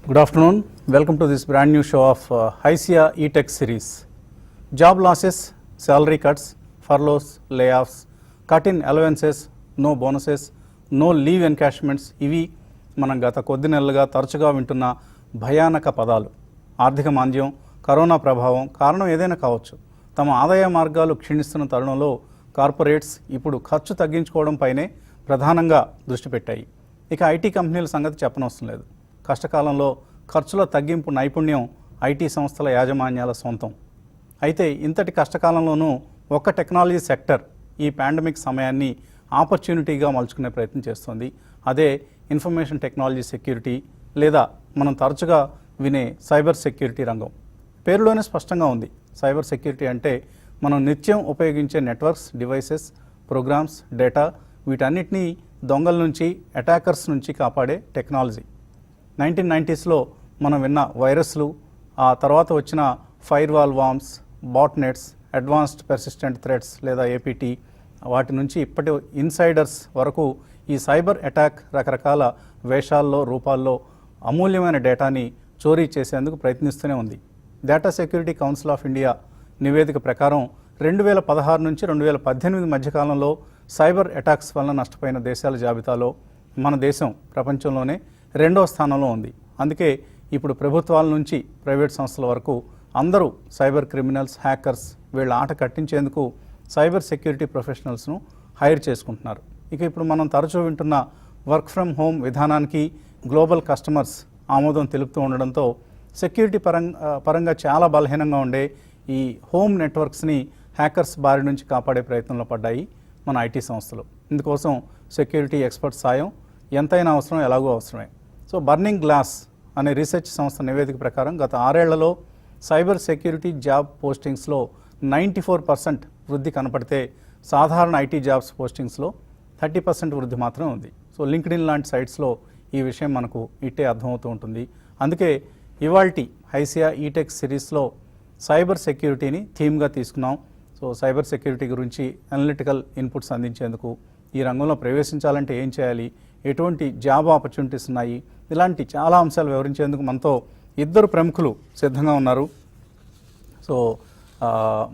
Good afternoon. Welcome to this brand new show of HYSIA eTech series. Job losses, salary cuts, furloughs, layoffs, cut-in allowances, no bonuses, no leave encashments ఇవి మనం గత కొద్ది నెలలుగా తరచుగా వింటున్న భయానక పదాలు. ఆర్థిక మాంద్యం, కరోనా ప్రభావం కారణం ఏదైనా కావచ్చు. తమ ఆదాయ మార్గాలు క్షీణిస్తున్న తరుణంలో కార్పొరేట్స్ ఇప్పుడు ఖర్చు తగ్గించుకోవడంపైనే ప్రధానంగా దృష్టి పెట్టాయి. ఇక ఐటీ కంపెనీల సంగతి చెప్పనవసరం లేదు. కష్టకాలంలో ఖర్చుల తగ్గింపు నైపుణ్యం ఐటీ సంస్థల యాజమాన్యాల సొంతం. అయితే ఇంతటి కష్టకాలంలోనూ ఒక్క టెక్నాలజీ సెక్టర్ ఈ పాండమిక్ సమయాన్ని ఆపర్చునిటీగా మలుచుకునే ప్రయత్నం చేస్తోంది. అదే ఇన్ఫర్మేషన్ టెక్నాలజీ సెక్యూరిటీ లేదా మనం తరచుగా వినే సైబర్ సెక్యూరిటీ రంగం. పేరులోనే స్పష్టంగా ఉంది. సైబర్ సెక్యూరిటీ అంటే మనం నిత్యం ఉపయోగించే నెట్వర్క్స్, డివైసెస్, ప్రోగ్రామ్స్, డేటా వీటన్నిటినీ దొంగల నుంచి, అటాకర్స్ నుంచి కాపాడే టెక్నాలజీ. 1990s మనం విన్న వైరస్లు, ఆ తర్వాత వచ్చిన firewall worms, botnets, advanced persistent threats లేదా ఏపీటీ, వాటి నుంచి ఇప్పటి ఇన్సైడర్స్ వరకు ఈ సైబర్ అటాక్ రకరకాల వేషాల్లో, రూపాల్లో అమూల్యమైన డేటాని చోరీ చేసేందుకు ప్రయత్నిస్తూనే ఉంది. Data security council of India నివేదిక ప్రకారం 2016 నుంచి 2018 మధ్యకాలంలో సైబర్ అటాక్స్ వలన నష్టపోయిన దేశాల జాబితాలో మన దేశం ప్రపంచంలోనే 2వ స్థానంలో ఉంది. అందుకే ఇప్పుడు ప్రభుత్వాల నుంచి ప్రైవేట్ సంస్థల వరకు అందరూ సైబర్ క్రిమినల్స్, హ్యాకర్స్ వీళ్ళ ఆట కట్టించేందుకు సైబర్ సెక్యూరిటీ ప్రొఫెషనల్స్ను హైర్ చేసుకుంటున్నారు. ఇక ఇప్పుడు మనం తరచూ వింటున్న వర్క్ ఫ్రమ్ హోమ్ విధానానికి గ్లోబల్ కస్టమర్స్ ఆమోదం తెలుపుతూ ఉండడంతో సెక్యూరిటీ పరంగా చాలా బలహీనంగా ఉండే ఈ హోమ్ నెట్వర్క్స్ని హ్యాకర్స్ బారి నుంచి కాపాడే ప్రయత్నంలో పడ్డాయి మన ఐటీ సంస్థలు. ఇందుకోసం సెక్యూరిటీ ఎక్స్పర్ట్ సాయం ఎంతైనా అవసరం, ఎలాగో అవసరమే. సో బర్నింగ్ గ్లాస్ అనే రీసెర్చ్ సంస్థ నివేదిక ప్రకారం గత 6 ఏళ్లలో సైబర్ సెక్యూరిటీ జాబ్ పోస్టింగ్స్లో 94% వృద్ధి కనపడితే సాధారణ ఐటీ జాబ్స్ పోస్టింగ్స్లో 30% వృద్ధి మాత్రమే ఉంది. సో లింక్డ్ఇన్ లాంటి సైట్స్లో ఈ విషయం మనకు ఇట్టే అర్థమవుతూ ఉంటుంది. అందుకే ఇవాల్టి హైసియా ఈటెక్ సిరీస్లో సైబర్ సెక్యూరిటీని థీమ్గా తీసుకున్నాం. సో సైబర్ సెక్యూరిటీ గురించి అనలిటికల్ ఇన్పుట్స్ అందించేందుకు, ఈ రంగంలో ప్రవేశించాలంటే ఏం చేయాలి, ఎటువంటి జాబ్ ఆపర్చునిటీస్ ఉన్నాయి, ఇలాంటి చాలా అంశాలు వివరించేందుకు మనతో ఇద్దరు ప్రముఖులు సిద్ధంగా ఉన్నారు. సో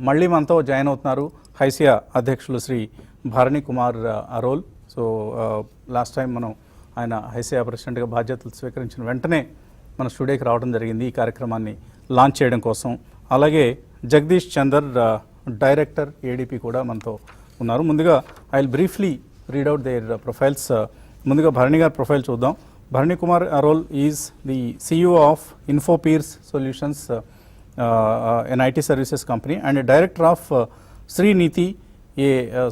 మళ్ళీ మనతో జాయిన్ అవుతున్నారు హైసియా అధ్యక్షులు Shri Bharani Kumar Arol. So last time మనం ఆయన హైసియా ప్రెసిడెంట్గా బాధ్యతలు స్వీకరించిన వెంటనే మన స్టూడియోకి రావడం జరిగింది ఈ కార్యక్రమాన్ని లాంచ్ చేయడం కోసం. అలాగే జగదీష్ చందర్, డైరెక్టర్, ఏడీపీ కూడా మనతో ఉన్నారు. ముందుగా I will briefly read out their profiles. ముందుగా భరణి గారి ప్రొఫైల్ చూద్దాం. Bharani Kumar Arol is the CEO of Infopiers solutions, an IT services company, and a director of Srineeti, a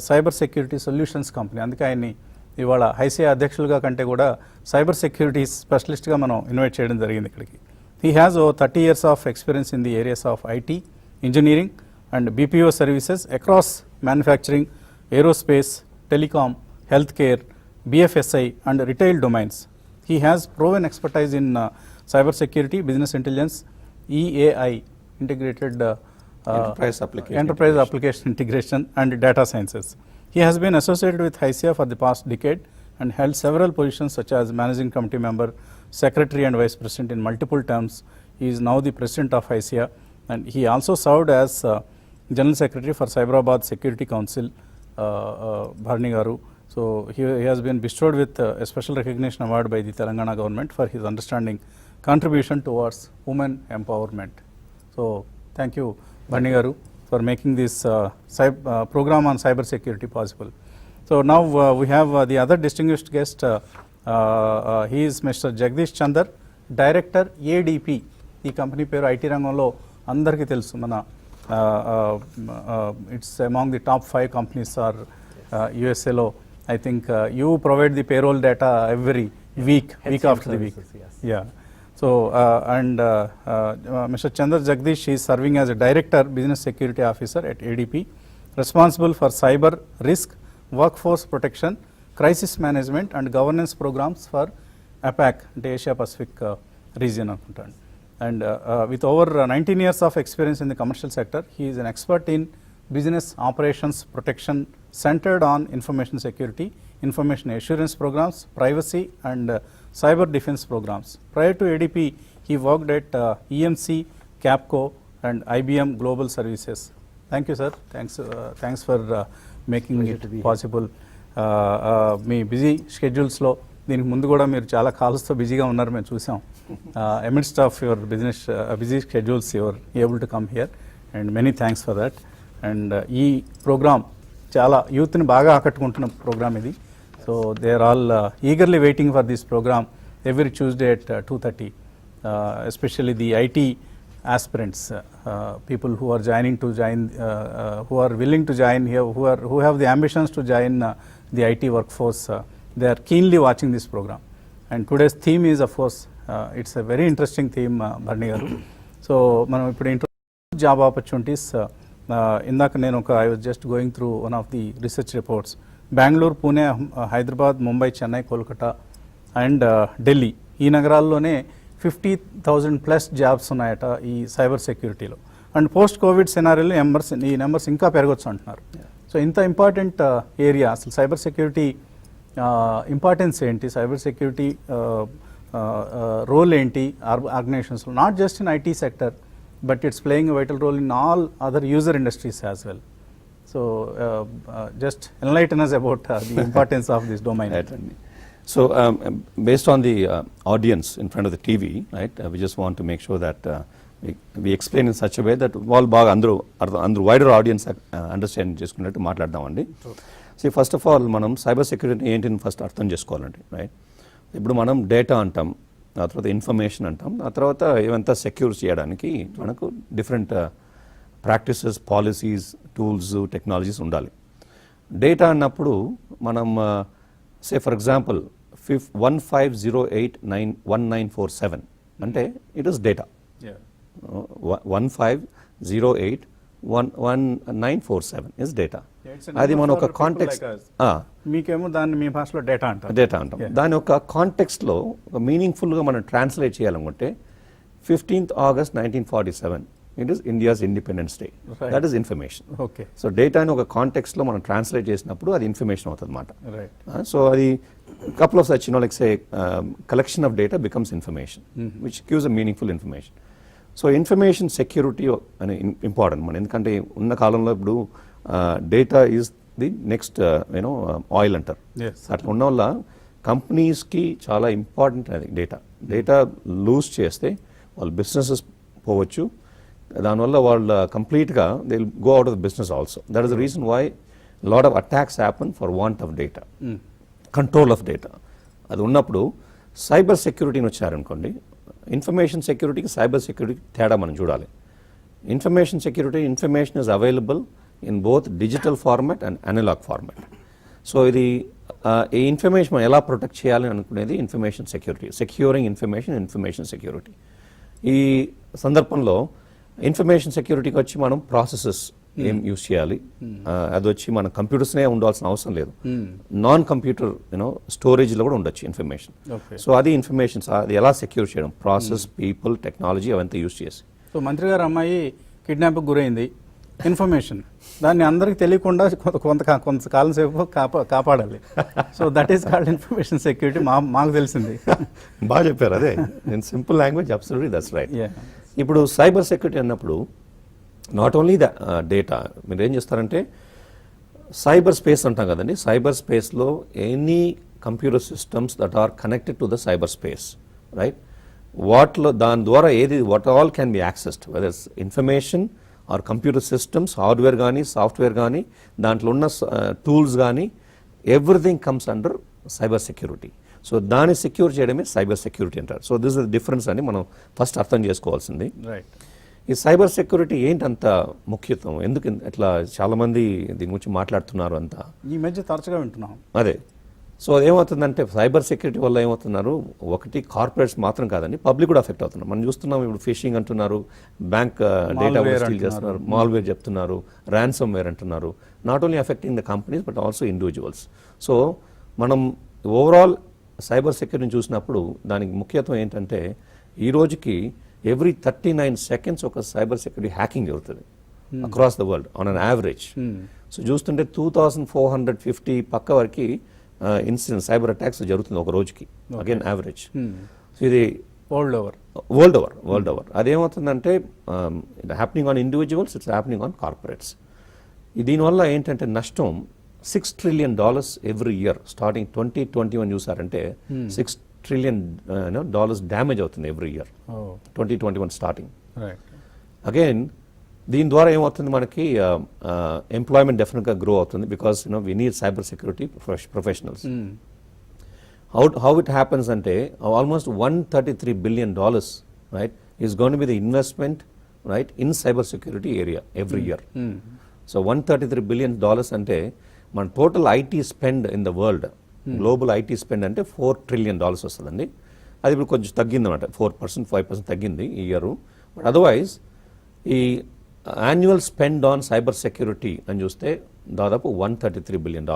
cyber security solutions company. అందుకే ఆయన్ని ఇవాళ హైసియా అధ్యక్షులుగా కంటే కూడా సైబర్ సెక్యూరిటీ స్పెషలిస్ట్గా మనం ఇన్వైట్ చేయడం జరిగింది ఇక్కడికి. హీ హ్యాస్ ఓ 30 years of experience in the areas of IT, engineering and BPO services across manufacturing, aerospace, telecom, health care, BFSI and retail domains. He has proven expertise in cyber security, business intelligence, EAI, integrated enterprise application integration and data sciences. He has been associated with HYSIA for the past decade and held several positions such as managing committee member, secretary and vice president in multiple terms. He is now the president of HYSIA, and he also served as general secretary for Cyberabad Security Council, Bharani garu. So he has been bestowed with a special recognition award by the Telangana government for his understanding contribution towards women empowerment. So thank you, Bharani garu, for making this program on cyber security possible. So now we have the other distinguished guest. He is Mr. Jagdish Chandar, Director, ADP. ఈ కంపెనీ పేరు IT రంగంలో అందరికీ తెలుసు. మన it's among the top 5 companies are USAలో. I think you provide the payroll data every week after the week. Yes. Yeah. So and Mr. Chandar Jagdish is serving as a Director, Business Security Officer at ADP, responsible for cyber risk, workforce protection, crisis management and governance programs for APAC, the Asia Pacific region. And with over 19 years of experience in the commercial sector, he is an expert in business operations protection centered on information security, information assurance programs, privacy and cyber defense programs. Prior to ADP, He worked at EMC, Capco, and IBM Global Services. Thank you, sir. Thanks for making Pleasure it to be here. possible. మీ busy షెడ్యూల్స్లో దీనికి ముందు కూడా మీరు చాలా కాల్స్తో బిజీగా ఉన్నారు, మేము చూసాం. Amidst of your busy schedules, you are able to come here, and many thanks for that. And ఈ ప్రోగ్రామ్ చాలా యూత్ని బాగా ఆకట్టుకుంటున్న ప్రోగ్రామ్ ఇది. So they are all eagerly waiting for this program every Tuesday at 2:30, especially the IT aspirants, people who are who are willing to join here, who have the ambitions to join the IT workforce. They are keenly watching this program. And today's theme is, of course, it's a very interesting theme, Bharani garu. So మనం ఇప్పుడు job opportunities, ఇందాక నేను I was just going through one of the research reports. Bengaluru, Pune, Hyderabad, Mumbai, Chennai, Kolkata and Delhi, ఈ నగరాల్లోనే 50,000+ jobs ఉన్నాయట ఈ cyber సెక్యూరిటీలో. And post COVID సినారియోలో ఈ నెంబర్స్ ఇంకా పెరగచ్చు అంటున్నారు. సో ఇంత ఇంపార్టెంట్ ఏరియా, అసలు సైబర్ సెక్యూరిటీ ఇంపార్టెన్స్ ఏంటి, సైబర్ సెక్యూరిటీ రోల్ ఏంటి ఆర్గనైజేషన్స్లో, not just in IT sector, but it's playing a vital role in all other user industries as well. So just enlighten us about the importance of this domain. Right. So based on the audience in front of the TV, right, we just want to make sure that we explain in such a way that all baga andru wider audience understand చేసుకున్నట్టు మాట్లాడదామండి. So first of all మనం cyber security ఏంటిని first అర్థం చేసుకోవాలండి, right. ఇప్పుడు మనం data అంటాం, ఆ తర్వాత ఇన్ఫర్మేషన్ అంటాం, ఆ తర్వాత ఇవంతా సెక్యూర్ చేయడానికి మనకు different practices, policies, tools, technologies ఉండాలి. డేటా అన్నప్పుడు మనం సే ఫర్ ఎగ్జాంపుల్ 15081947 అంటే it is data. 15081947 is data. అది మన ఒక కాంటెక్స్ట్, మీకేమో దాన్ని మీ భాషలో డేటా అంటాం. దాని ఒక కాంటెక్స్ట్లో మీనింగ్ఫుల్గా మనం ట్రాన్స్లేట్ చేయాలనుకుంటే 15th August 1947 it is India's Independence Day. Right. That is information. Okay. So data in oka context lo manam translate chesinappudu adi information avutadi mata. Right. So adi couple of such, like say collection of data becomes information, which gives a meaningful information. So information security ane important man, endukante unna kalamlo ippudu data is the next oil antar. Yes. Atla unna valla companies ki chaala important adi data lose cheste వాళ్ళ businesses పోవచ్చు, దానివల్ల వాళ్ళు కంప్లీట్గా they will go out of the business also. That is the reason why lot of attacks happen for want of data, control of data. అది ఉన్నప్పుడు cyber సెక్యూరిటీని వచ్చారనుకోండి, information సెక్యూరిటీకి cyber సెక్యూరిటీకి తేడా మనం చూడాలి. Information security, information is available in both digital format and analog format. So ఇది ఈ information మనం ఎలా ప్రొటెక్ట్ చేయాలి అనుకునేది information security, securing information security. ఈ సందర్భంలో ఇన్ఫర్మేషన్ సెక్యూరిటీకి వచ్చి మనం ప్రాసెసెస్ ఏం యూస్ చేయాలి, అది వచ్చి మన కంప్యూటర్స్నే ఉండాల్సిన అవసరం లేదు, నాన్ కంప్యూటర్ స్టోరేజ్లో కూడా ఉండొచ్చు ఇన్ఫర్మేషన్. సో అది ఇన్ఫర్మేషన్ అది ఎలా సెక్యూర్ చేయడం, ప్రాసెస్, పీపుల్, టెక్నాలజీ అవంతా యూస్ చేసి. సో మంత్రి గారు అమ్మాయి కిడ్నాప్కి గురైంది, ఇన్ఫర్మేషన్ దాన్ని అందరికి తెలియకుండా కొంతకాలం సేపు కాపాడాలి. So that is called information security. మాకు తెలిసింది. బాగా చెప్పారు. అదే in simple language, absolutely that's right. ఇప్పుడు సైబర్ సెక్యూరిటీ అన్నప్పుడు నాట్ ఓన్లీ ద డేటా, మీరు ఏం చేస్తారంటే సైబర్ స్పేస్ అంటాం కదండి, సైబర్ స్పేస్లో any computer systems that are connected to the cyber space, right. దాని ద్వారా what all can be accessed, whether information or computer systems, hardware కానీ సాఫ్ట్వేర్ కానీ, దాంట్లో ఉన్న టూల్స్ కానీ, everything comes under cyber security. So దాన్ని secure చేయడమే cyber security అంటారు. So this is the difference అని మనం ఫస్ట్ అర్థం చేసుకోవాల్సింది. రైట్. ఈ సైబర్ సెక్యూరిటీ ఏంటంత ముఖ్యత్వం, ఎందుకు అట్లా చాలామంది దీని గురించి మాట్లాడుతున్నారు అంతా ఈ మధ్య తరచుగా వింటున్నాం. అదే. సో ఏమవుతుందంటే సైబర్ సెక్యూరిటీ వల్ల ఏమవుతున్నారు, ఒకటి కార్పొరేట్స్ మాత్రం కాదండి, పబ్లిక్ కూడా ఎఫెక్ట్ అవుతున్నారు. మనం చూస్తున్నాం ఇప్పుడు ఫిషింగ్ అంటున్నారు, బ్యాంక్ డేటా స్టీల్ చేస్తున్నారు, మాల్వేర్ చెప్తున్నారు, ర్యాన్సమ్ వేర్ అంటున్నారు. Not only affecting the companies but also individuals. So మనం ఓవరాల్ సైబర్ సెక్యూరిటీని చూసినప్పుడు దానికి ముఖ్యత్వం ఏంటంటే ఈ రోజుకి ఎవ్రీ 39 seconds ఒక సైబర్ సెక్యూరిటీ హ్యాకింగ్ జరుగుతుంది across the world on an average. So చూస్తుంటే 2450 పక్క వరకు ఇన్సిడెంట్ సైబర్ అటాక్స్ జరుగుతుంది ఒక రోజుకి, అగైన్ యావరేజ్. సో ఇది వరల్డ్ ఓవర్ అదేమవుతుందంటే happening on individuals, it's happening on corporates. దీనివల్ల ఏంటంటే నష్టం $6 trillion ఎవ్రీ ఇయర్. స్టార్టింగ్ 2021 చూసారంటే $6 trillion డ్యామేజ్ అవుతుంది ఎవ్రీ ఇయర్. 2021 స్టార్టింగ్. అగైన్ దీని ద్వారా ఏమవుతుంది, మనకి ఎంప్లాయ్మెంట్ డెఫినెట్గా గ్రో అవుతుంది, because we need cyber security professionals. How it happens అంటే almost $133 billion, right, is gonna be the investment, right, in cyber security area every year. So $133 billion అంటే మన total IT spend in the world, global IT spend అంటే $4 trillion వస్తుందండి. అది ఇప్పుడు కొంచెం తగ్గింది అనమాట, 4%, 5% తగ్గింది ఈ ఇయర్. బట్ అదర్వైజ్ ఈ annual spend on cyber security అని చూస్తే దాదాపు $133 billion.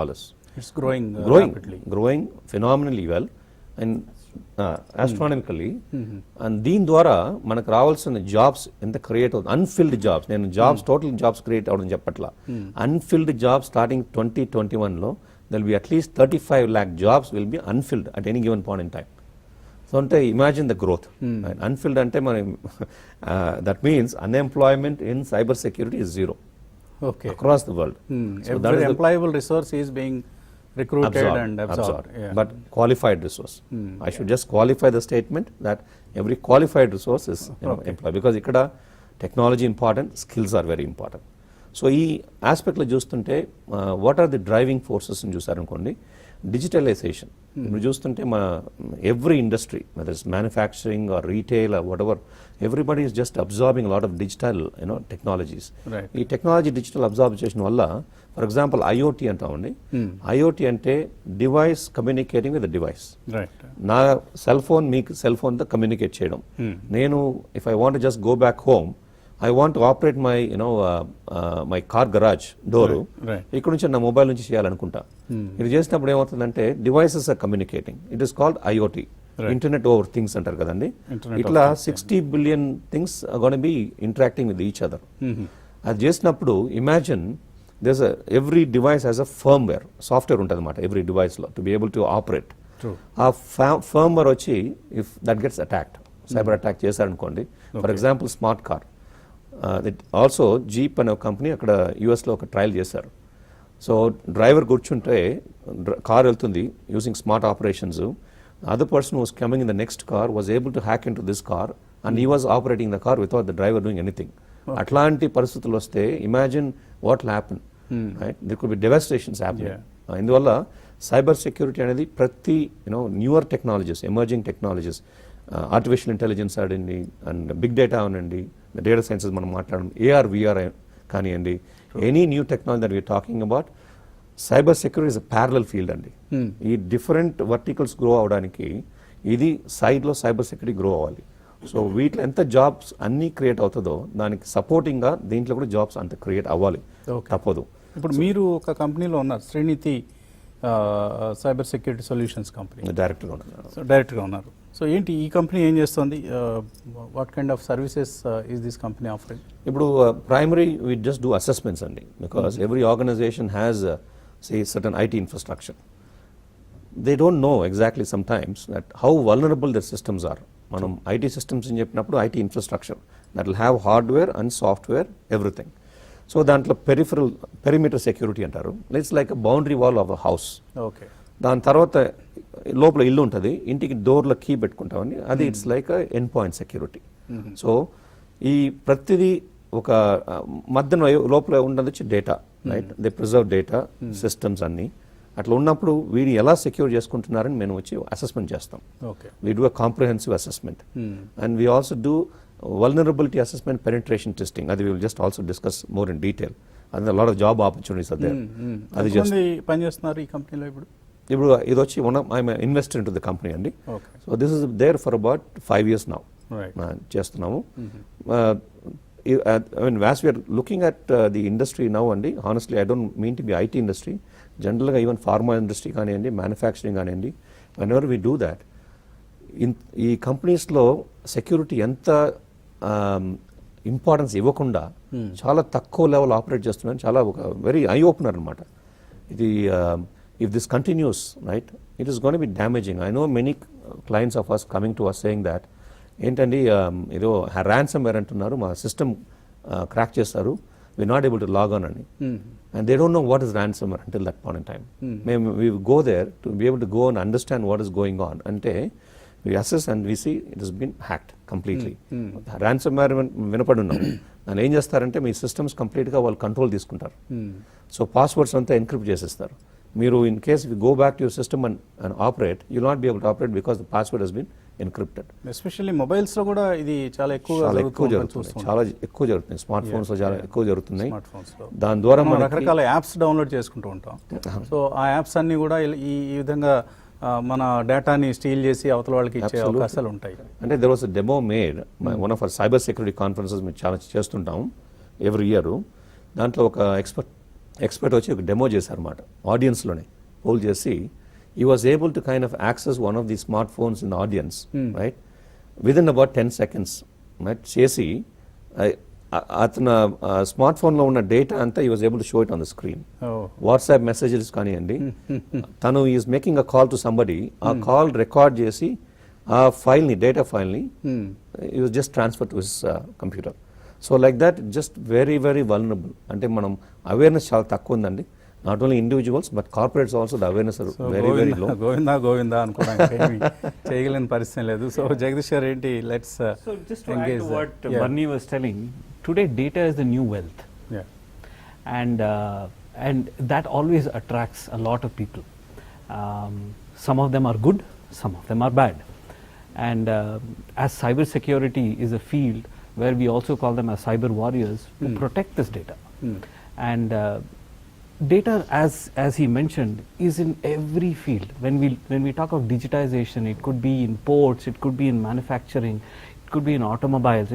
It's growing phenomenally well and astronomically. And దీని ద్వారా మనకు రావాల్సిన జాబ్స్ ఎంత క్రియేట్ అవుతుంది, అన్ఫిల్డ్ జాబ్స్. నేను జాబ్స్ టోటల్ జాబ్స్ క్రియేట్ అవ్వడం చెప్పట్లా, అన్ఫిల్డ్ జాబ్స్ స్టార్టింగ్ 2021లో there will be at least 35 lakh jobs will be unfilled at any given point in time. So అంటే ఇమాజిన్ ద గ్రోత్. అన్ఫిల్డ్ అంటే మనం that means unemployment in cyber security is zero across the world. Every employable resource is being recruited and absorbed. But qualified resource. I should just qualify the statement that every qualified resource is employed, because ikkada technology important, skills are very important. So ee aspect lo చూస్తుంటే what are the driving forces అని చూసారనుకోండి, digitalization. ఇప్పుడు చూస్తుంటే మన every industry, whether it's manufacturing or retail or whatever, everybody is just absorbing a lot of digital technologies. ఈ technology digital absorption వల్ల, for example IoT అంటామండి. IoT అంటే device communicating with device. నా cell phone మీకు cell ఫోన్తో communicate చేయడం. నేను if I want just go back home, I want to operate my car garage door ఇక్కడ నుంచి నా మొబైల్ నుంచి చేయాలనుకుంటా. ఇది చేసినప్పుడు ఏమవుతుందంటే devices are communicating. It is called IoT, internet over things అంటారు కదండి. ఇట్లా 60 billion things gonna be interacting with each other. అది చేసినప్పుడు imagine there's every device has a firmware, software ఉంటుంది అనమాట ఎవ్రీ డివైస్లో to be able to operate. ఆ firmware వచ్చి if that gets attacked, cyber attack చేశారనుకోండి, for example smart car. Also Jeep అనే ఒక కంపెనీ అక్కడ యూఎస్లో ఒక ట్రయల్ చేశారు. సో డ్రైవర్ కూర్చుంటే కార్ వెళ్తుంది using smart operations. Other person was coming in the next car was able to hack into this car and he was operating the car without the driver doing anything. అట్లాంటి పరిస్థితులు వస్తే imagine what will happen, right? There could be devastations happening. ఇందువల్ల cyber security అనేది ప్రతి newer technologies, emerging technologies, artificial intelligence ఆడండి and big data అవనండి, data sciences మనం మాట్లాడడం, AR VR కానివ్వండి, any new technology that we're talking about, cyber security is a parallel field అండి. ఈ డిఫరెంట్ వర్టికల్స్ గ్రో అవడానికి ఇది సైడ్లో సైబర్ సెక్యూరిటీ గ్రో అవ్వాలి. సో వీటిలో ఎంత జాబ్స్ అన్నీ క్రియేట్ అవుతుందో దానికి సపోర్టింగ్గా దీంట్లో కూడా జాబ్స్ అంత క్రియేట్ అవ్వాలి, తప్పదు. ఇప్పుడు మీరు ఒక కంపెనీలో ఉన్నారు, Srinidhi cyber security solutions company డైరెక్టర్గా ఉన్నారు. సో ఏంటి ఈ కంపెనీ ఏం చేస్తుంది? What kind of services is this company offering? ఇప్పుడు primary we just do assessments అండి, because every organization has say certain IT infrastructure. They don't know exactly sometimes that how vulnerable their systems are. మనం IT systems అని చెప్పినప్పుడు IT infrastructure that will have hardware and software, everything. So దాంట్లో perimeter security అంటారు. It's like a boundary wall of a house. Okay. దాని తర్వాత లోపల ఇల్లు ఉంటుంది, ఇంటికి డోర్లో కీ పెట్టుకుంటామని, అది it's like a end point security. So ఈ ప్రతిదీ ఒక మధ్యన లోపల ఉండదు వచ్చి data, right? They preserve data systems అన్నీ. అట్లా ఉన్నప్పుడు వీడు ఎలా సెక్యూర్ చేసుకుంటున్నారని మేము వచ్చి అసెస్మెంట్ చేస్తాం. We do a comprehensive assessment and we also do vulnerability assessment, penetration testing. అది will just also discuss more in detail. అది లాట్ ఆఫ్ జాబ్ ఆపర్చునిటీస్ అదే. అది జస్ట్ పనిచేస్తున్నారు ఈ కంపెనీలో ఇప్పుడు ఇది వచ్చి I'm investor into the company అండి. So this is there for about 5 years now చేస్తున్నాము. I mean, as we are looking at the industry now, Andy, honestly, I don't mean to be IT industry. Generally, even pharma industry, manufacturing, whenever we do that, in companies lo security enta importance ఇవ్వకుండా చాలా తక్కువ level operate చేస్తున్నారు. చాలా ఒక very eye opener అనమాట ఇది. If this continues, right, it is going to be damaging. I know many clients of us coming to us saying that ఏంటండి ఏదో ర్యాన్సమ్ వేర్ అంటున్నారు, మా సిస్టమ్ క్రాక్ చేస్తారు, we're not able to log on అని. And they don't know what is ransomware until that point in time. We go there to be able to go and understand what is going on. అంటే we assess and we see it has been hacked completely. Ransomware వినపడి ఉన్నాం. దాన్ని ఏం చేస్తారంటే మీ systems కంప్లీట్గా వాళ్ళు control తీసుకుంటారు. So passwords అంతా encrypt చేసేస్తారు. మీరు in case we go back to your system and operate, you not be able to operate because the password has been encrypted. Especially mobiles లో కూడా ఇది చాలా ఎక్కువ జరుగుతుంది. చాలా ఎక్కువ జరుగుతుంది. స్మార్ట్ ఫోన్స్ లో చాలా ఎక్కువ జరుగుతున్నాయి. లో దాని ద్వారా మనం రకరకాల యాప్స్ డౌన్లోడ్ చేసుకుంటూ ఉంటాం. సో ఆ యాప్స్ అన్ని కూడా ఈ విధంగా మన డేటాని స్టీల్ చేసి అవతల వాళ్ళకి ఇచ్చే అవకాశాలు ఉంటాయి. అంటే there was a demo made one of our cyber security conferences మేము చాలా చేస్తుంటాం ఎవ్రీ ఇయర్. దాంట్లో ఒక ఎక్స్పర్ట్ వచ్చి ఒక డెమో చేశారన్నమాట ఆడియన్స్లోనే పోల్ చేసి. he was able to kind of access one of these smartphones in the audience, right, within about 10 seconds, right, చేసి అతను స్మార్ట్ ఫోన్లో ఉన్న డేటా అంతా he was able to show it on the screen. WhatsApp messages కానివ్వండి, తను is making a call to somebody, ఆ call record చేసి ఆ ఫైల్ని, డేటా ఫైల్ని he was just transferred to his computer. So like that just very very vulnerable. అంటే మనం awareness చాలా తక్కువ ఉందండి. Not only individuals but corporates also, the awareness are very very low. Govinda అనుకోవడానికి చేయగలిగిన పరిస్థితి లేదు. సో జగదీష్ గారు ఏంటి, let's so just to add to what Barney was telling, today data is the new wealth. And that always attracts a lot of people. Some of them are good, some of them are bad. And as cyber security is a field where we also call them as cyber warriors to protect this data. And data, as he mentioned, is in every field. When we talk of digitization, it could be in ports, it could be in manufacturing, it could be in automobiles,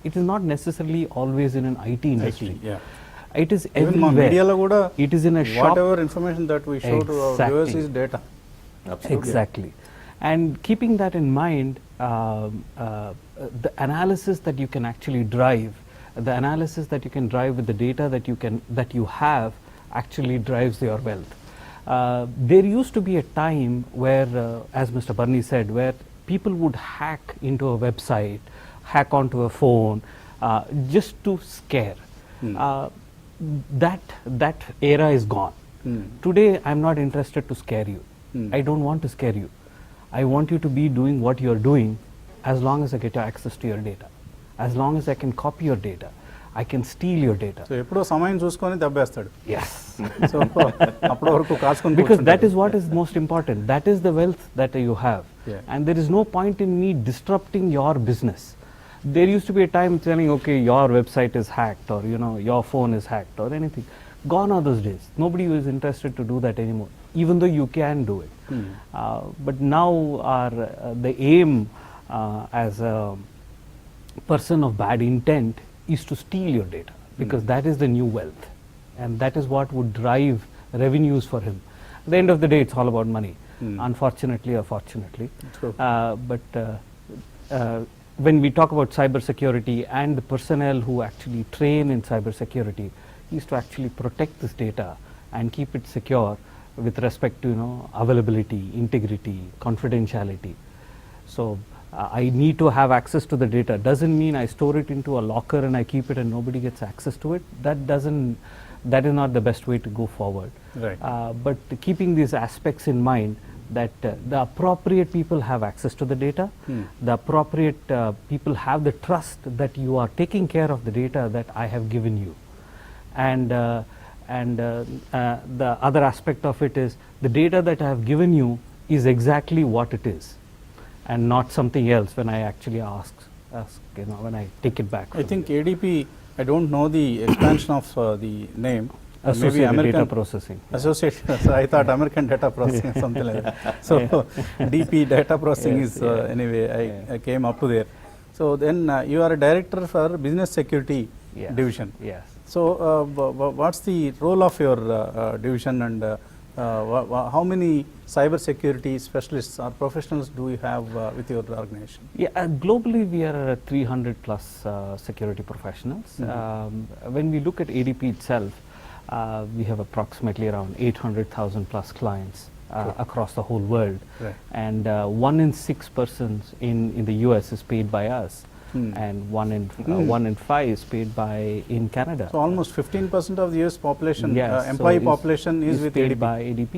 it is not necessarily always in an IT industry. It is everywhere. Media lo kuda, it is in a shop. Whatever information that we show to our viewers is data. Absolutely. Exactly. And keeping that in mind, the analysis that you can actually drive, the analysis that you can drive with the data that you have actually drives your wealth. There used to be a time where, as Mr. Barney said, where people would hack into a website, hack onto a phone, just to scare. That era is gone. Today, I'm not interested to scare you. I don't want to scare you. I want you to be doing what you're doing as long as I get access to your data. As long as I can copy your data, I can steal your data. So ఎప్పుడో సమయం చూసుకొని దబ్బేస్తాడు. Yes. So అప్పటి వరకు కాసుకొని because that is what is most important. That is the wealth that you have. And there is no point in me disrupting your business. There used to be a time telling, okay, your website is hacked, or your phone is hacked, or anything. Gone are those days. Nobody is interested to do that anymore, even though you can do it. But now the aim as a person of bad intent is to steal your data, because that is the new wealth, and that is what would drive revenues for him. At the end of the day, it's all about money, unfortunately or fortunately. But when we talk about cyber security and the personnel who actually train in cyber security, is to actually protect this data and keep it secure with respect to availability, integrity, confidentiality. So I need to have access to the data. Doesn't mean I store it into a locker and I keep it and nobody gets access to it. That is not the best way to go forward. Right. But keeping these aspects in mind, that the appropriate people have access to the data, the appropriate people have the trust that you are taking care of the data that I have given you. And the other aspect of it is the data that I have given you is exactly what it is, and not something else when I actually ask when I take it back. I think ADP, I don't know the expansion of the name. Associated American data processing. Associated, so I thought American data processing or something like that. So DP data processing is anyway, I came up to there. So then you are a director for business security division. Yes. So what's the role of your division, and how many cyber security specialists or professionals do you have with your organization? Globally we are 300 plus security professionals. When we look at ADP itself, we have approximately around 800,000 plus clients across the whole world. Right. And 1 in 6 persons in the US is paid by us. And 1 in 5 is paid by in Canada. So almost 15% of the US population, Yes, so employee is- population is with paid ADP. by ADP.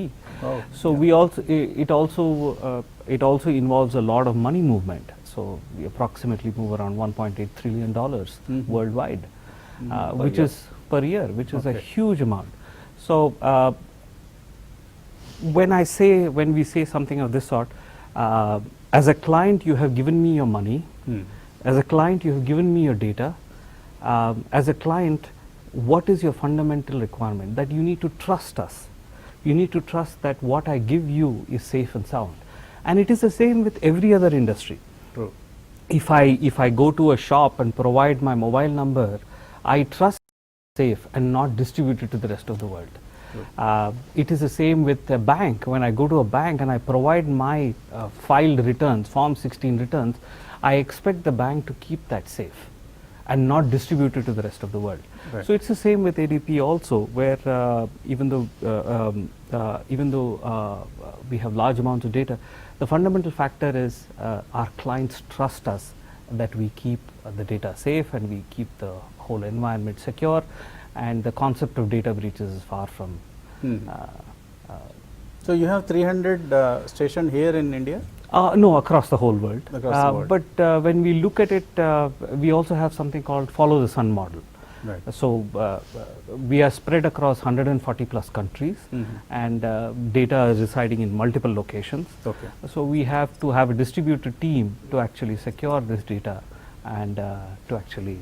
Oh, So we also it also involves a lot of money movement. So we approximately move around 1.8 trillion dollars worldwide, which year. is per year, which is a Okay. huge amount. So when we say something of this sort, as a client, you have given me your money. As a client, you have given me your data. As a client, what is your fundamental requirement? That you need to trust us. You need to trust that what I give you is safe and sound. And it is the same with every other industry. True. If I go to a shop and provide my mobile number, I trust it's safe and not distribute it to the rest of the world. It is the same with a bank. When I go to a bank and I provide my filed returns, Form 16 returns, I expect the bank to keep that safe and not distribute it to the rest of the world. Right. So it's the same with ADP also, where even though we have large amounts of data, the fundamental factor is our clients trust us that we keep the data safe and we keep the whole environment secure, and the concept of data breaches is far from. So you have 300 stationed here in India? No, across the whole world. Across the world. But when we look at it, we also have something called follow the sun model. Right. So we are spread across 140 plus countries, and data is residing in multiple locations. Okay. So we have to have a distributed team to actually secure this data and to actually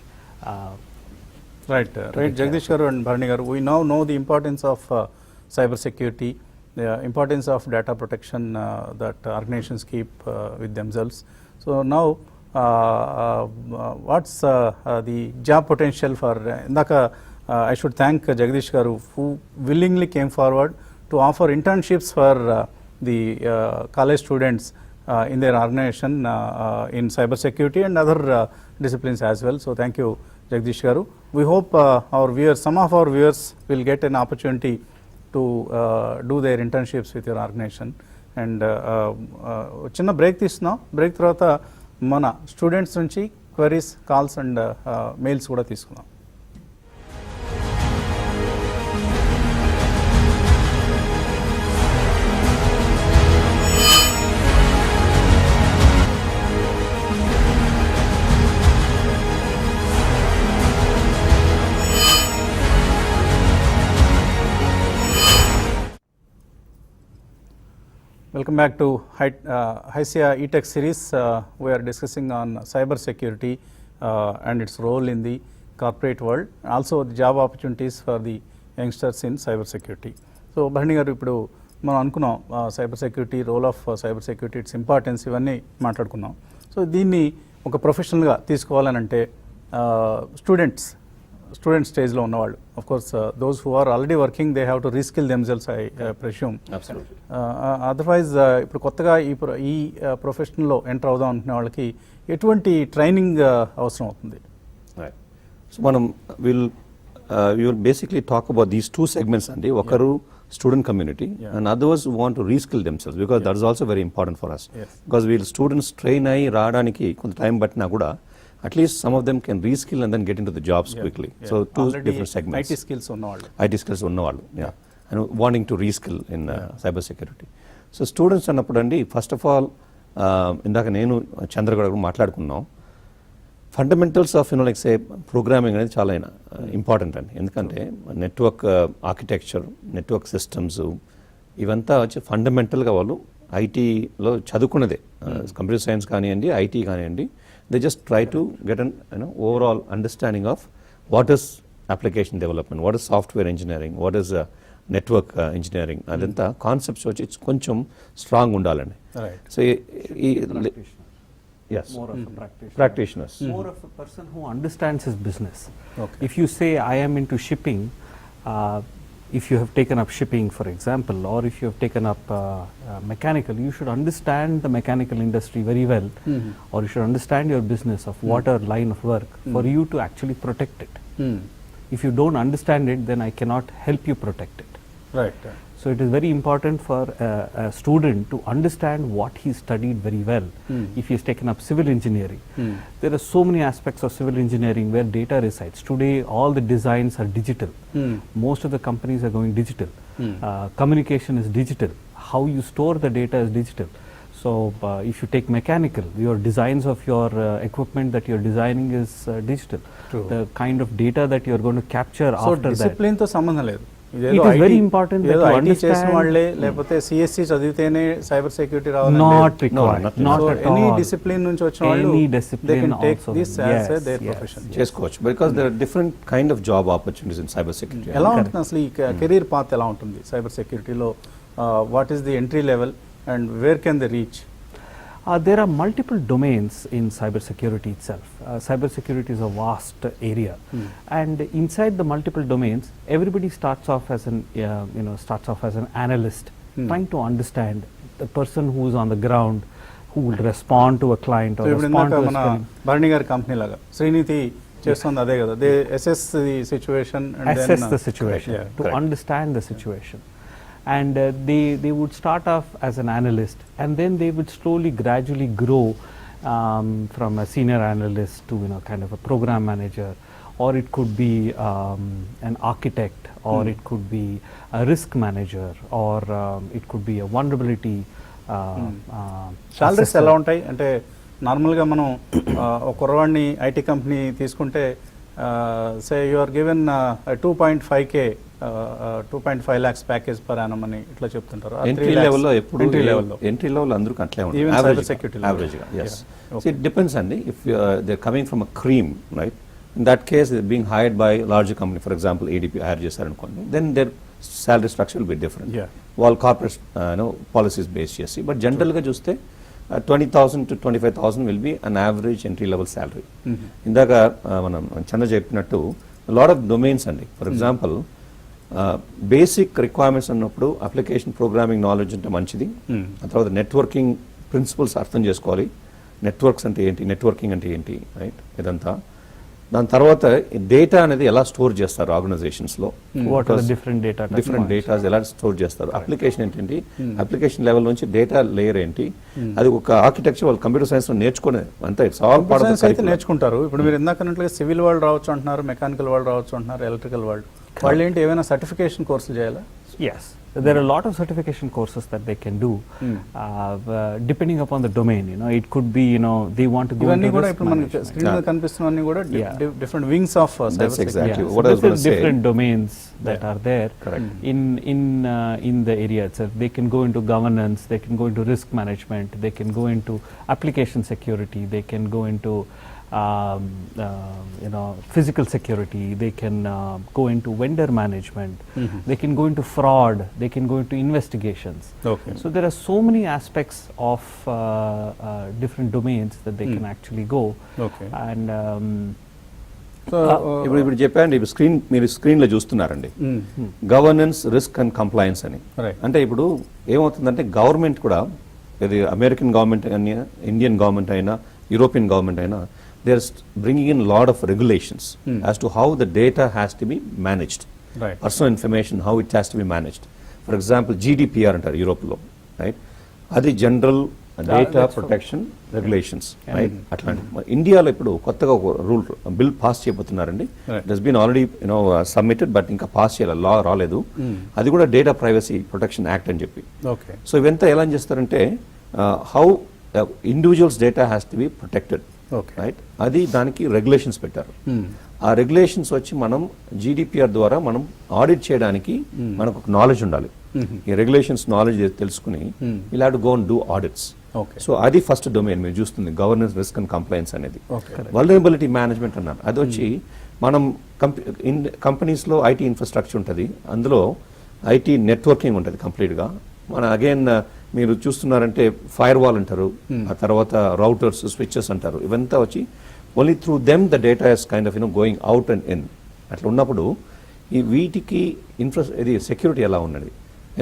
Right, right, Jagdish Garu and Bharani Garu, we now know the importance of cyber security, the importance of data protection that organizations keep with themselves. So now, what's the job potential for Indaka? I should thank Jagdish Garu, who willingly came forward to offer internships for the college students in their organization in cyber security and other disciplines as well. So thank you, Jagdish Garu. We hope our viewers, some of our viewers will get an opportunity to do their internships with your organization. And చిన్న break తీస్తున్నాం. Break తర్వాత మన students నుంచి queries, calls and mails కూడా తీసుకుందాం. Welcome back to HYSIA eTech series. We are discussing on cyber security and its role in the corporate world, also the job opportunities for the youngsters in cyber security. So, Bharani garu ippudu మనం అనుకున్నాం cyber security, role of cyber security, its importance ఇవన్నీ మాట్లాడుకున్నాం. So దీన్ని ఒక ప్రొఫెషనల్గా తీసుకోవాలనంటే student స్టేజ్లో ఉన్నవాళ్ళు, of course those who are already working they have to reskill themselves I presume. Otherwise ఇప్పుడు కొత్తగా ఈ ప్రొఫెషన్లో ఎంటర్ అవుదాం అనుకునే వాళ్ళకి ఎటువంటి ట్రైనింగ్ అవసరం అవుతుంది? సో మనం will basically talk about these two segments అండి. ఒకరు student community and others want to reskill themselves, because that is also very important for us. Because వీళ్ళు స్టూడెంట్స్ ట్రైన్ అయ్యి రావడానికి కొంత టైం పట్టినా కూడా at least some of them can reskill and then get into the jobs quickly. So two Already different segments. IT skills ఉన్నవాళ్ళు, and wanting to reskill in cyber security. So students అన్నప్పుడు అండి, first of all ఇందాక నేను చంద్ర గారు మాట్లాడుకున్నాం, fundamentals of like say programming అనేది చాలా important అండి. ఎందుకంటే నెట్వర్క్ ఆర్కిటెక్చర్, నెట్వర్క్ సిస్టమ్స్ ఇవంతా వచ్చి ఫండమెంటల్గా వాళ్ళు ఐటీలో చదువుకున్నదే, కంప్యూటర్ సైన్స్ కానివ్వండి, ఐటీ కానివ్వండి. They just try to get an overall understanding of what is application development, what is software engineering, what is network engineering. Adanta concepts which it's koncham strong undalandi. Right. So yes, more of a practitioners. More of a person who understands his business. Okay. If you say I am into shipping, if you have taken up shipping, for example, or if you have taken up mechanical, you should understand the mechanical industry very well, or you should understand your business of water line of work for you to actually protect it. If you don't understand it, then I cannot help you protect it. Right. So it is very important for a student to understand what he studied very well. If he has taken up civil engineering, there are so many aspects of civil engineering where data resides. Today, all the designs are digital. Most of the companies are going digital. Communication is digital. How you store the data is digital. So if you take mechanical, your designs of your equipment that you're designing is digital. True. The kind of data that you're going to capture so after that. Discipline తో సంబంధం లేదు. It is very important that ఏదో you IT చేసిన understand- వాళ్ళే లేకపోతే CSC చదివితేనే cyber security రావాలని Not required. nothing. Not so at any all. Discipline నుంచి వచ్చిన వాళ్ళు Any they discipline can take also. This as Yes, there yes. Profession. చేసుకోవచ్చు because there are different kind of job opportunities in cyber security. ఎలా ఉంటుంది అసలు ఈ career path ఎలా ఉంటుంది సైబర్ సెక్యూరిటీలో? What is the entry level and where can they reach? There are multiple domains in cybersecurity itself. Cybersecurity is a vast area, and inside the multiple domains, everybody starts off as an analyst, trying to understand the person who is on the ground, who will respond to a client or so ఇప్పుడు respond ఇందాక to a మన spelling. Bharani గారి company లాగా శ్రీనిధి చేస్తుంది అదే కదా, they assess the situation Assess the situation, Yeah, to correct. understand the situation. And they would start off as an analyst, and then they would slowly, gradually grow from a senior analyst to kind of a program manager, or it could be an architect, or it could be a risk manager, or it could be a vulnerability. Salaries assessor. ఎలా ఉంటాయి అంటే నార్మల్గా మనం ఒక కుర్రవాడిని IT company తీసుకుంటే say you are given 2.5K 2.5 lakhs package per annum అని ఇట్లా చెప్తుంటారు. ఎంట్రీ లెవెల్లో ఎప్పుడు ఎంట్రీ లెవెల్లో ఎంట్రీ లెవెల్ అందరూ అట్లే Even ఉంటుంది cyber security level. యావరేజ్గా. Yes Yeah. So it depends అండి. If they coming from a cream right, in that case being hired by larger company, for example ADP hire చేశారనుకోండి, then their salary structure will be different. Yeah. వాళ్ళు corporate policies base చేసి, but జనరల్గా చూస్తే 20,000 to 25,000 will be an average entry level salary. ఇందాక మనం చంద్ర చెప్పినట్టు lot of domains అండి. For example basic requirements అన్నప్పుడు అప్లికేషన్ ప్రోగ్రామింగ్ నాలెడ్జ్ అంటే మంచిది. ఆ తర్వాత నెట్వర్కింగ్ ప్రిన్సిపల్స్ అర్థం చేసుకోవాలి. నెట్వర్క్స్ అంటే ఏంటి, నెట్వర్కింగ్ అంటే ఏంటి, రైట్, ఇదంతా. దాని తర్వాత డేటా అనేది ఎలా స్టోర్ చేస్తారు ఆర్గనైజేషన్స్లో, What are the different data types? Different datas ఎలా స్టోర్ చేస్తారు, అప్లికేషన్ ఏంటి, అప్లికేషన్ లెవెల్ నుంచి డేటా లేయర్ ఏంటి, అది ఒక ఆర్కిటెక్చర్ వాళ్ళు కంప్యూటర్ సైన్స్ లో నేర్చుకునే అంతా. It's all part of the అయితే కరికులం. నేర్చుకుంటారు. ఇప్పుడు మీరు ఇందాకన్నట్లుగా సివిల్ వాళ్ళు రావచ్చు అంటున్నారు, మెకానికల్ వాళ్ళు రావచ్చు అంటున్నారు, ఎలక్ట్రికల్ వాళ్ళు. వాళ్ళు ఏంటి ఏమైనా సర్టిఫికేషన్ కోర్సులు చేయాలా? Yes, there are a lot of certification courses that they can do, depending upon the domain. It could be they want to go ఇవన్నీ into కూడా risk ఇప్పుడు మనకి management. స్క్రీన్ మీద కనిపిస్తున్నవన్నీ కూడా Yeah. Different wings of That's cyber exactly Yes, what I was going to say. different domains that Yeah. are there. Correct. In the area itself. They can go into governance, they can go into risk management, they can go into application security, they can go into physical security, they can go into vendor management, they can go into fraud, they can go into investigations. Okay. So there are so many aspects of different domains that they can actually go. Okay. And so ఇప్పుడు చెప్పండి, ఇప్పుడు మీరు screen లో చూస్తున్నారండి, governance, risk and complains అని. Right. అంటే ఇప్పుడు ఏమవుతుందంటే గవర్నమెంట్ కూడా, ఇది అమెరికన్ గవర్నమెంట్ అయినా, ఇండియన్ గవర్నమెంట్ అయినా, యూరోపియన్ గవర్నమెంట్ అయినా, they are bringing in a lot of regulations as to how the data has to be managed. Right. Personal information, how it has to be managed. For example, GDPR అంటారు యూరోప్లో, right, అది general data protection regulations, right. అట్లాంటి ఇండియాలో ఇప్పుడు కొత్తగా ఒక rule bill pass చేయబోతున్నారండి. Right. It has been already submitted, but ఇంకా పాస్ చేయాలి, లా రాలేదు. అది కూడా డేటా ప్రైవసీ ప్రొటెక్షన్ యాక్ట్ అని చెప్పి. ఓకే. సో ఇవంతా ఎలా చేస్తారంటే how individuals data has to be protected, Okay. Right. అది దానికి రెగ్యులేషన్స్ పెట్టారు. ఆ రెగ్యులేషన్స్ వచ్చి మనం జీడిపిఆర్ ద్వారా మనం ఆడిట్ చేయడానికి మనకు ఒక నాలెడ్జ్ ఉండాలి. ఈ రెగ్యులేషన్స్ నాలెడ్జ్ తెలుసుకుని ఇలా to go and do audits. Okay. So అది ఫస్ట్ డొమైన్ మీరు చూస్తుంది, గవర్నెన్స్, రిస్క్ అండ్ కంప్లైన్స్ అనేది. Okay. వల్నరబిలిటీ మేనేజ్మెంట్ అన్నారు. అది వచ్చి మనం కంపెనీస్లో ఐటీ ఇన్ఫ్రాస్ట్రక్చర్ ఉంటుంది, అందులో ఐటీ నెట్వర్కింగ్ ఉంటుంది కంప్లీట్గా. మన అగైన్ మీరు చూస్తున్నారంటే ఫైర్ వాల్ అంటారు, ఆ తర్వాత రౌటర్స్, స్విచెస్ అంటారు. ఇవంతా వచ్చి only through them the data is kind of going out and in. అట్లా ఉన్నప్పుడు ఈ వీటికి ఇది సెక్యూరిటీ ఎలా ఉన్నది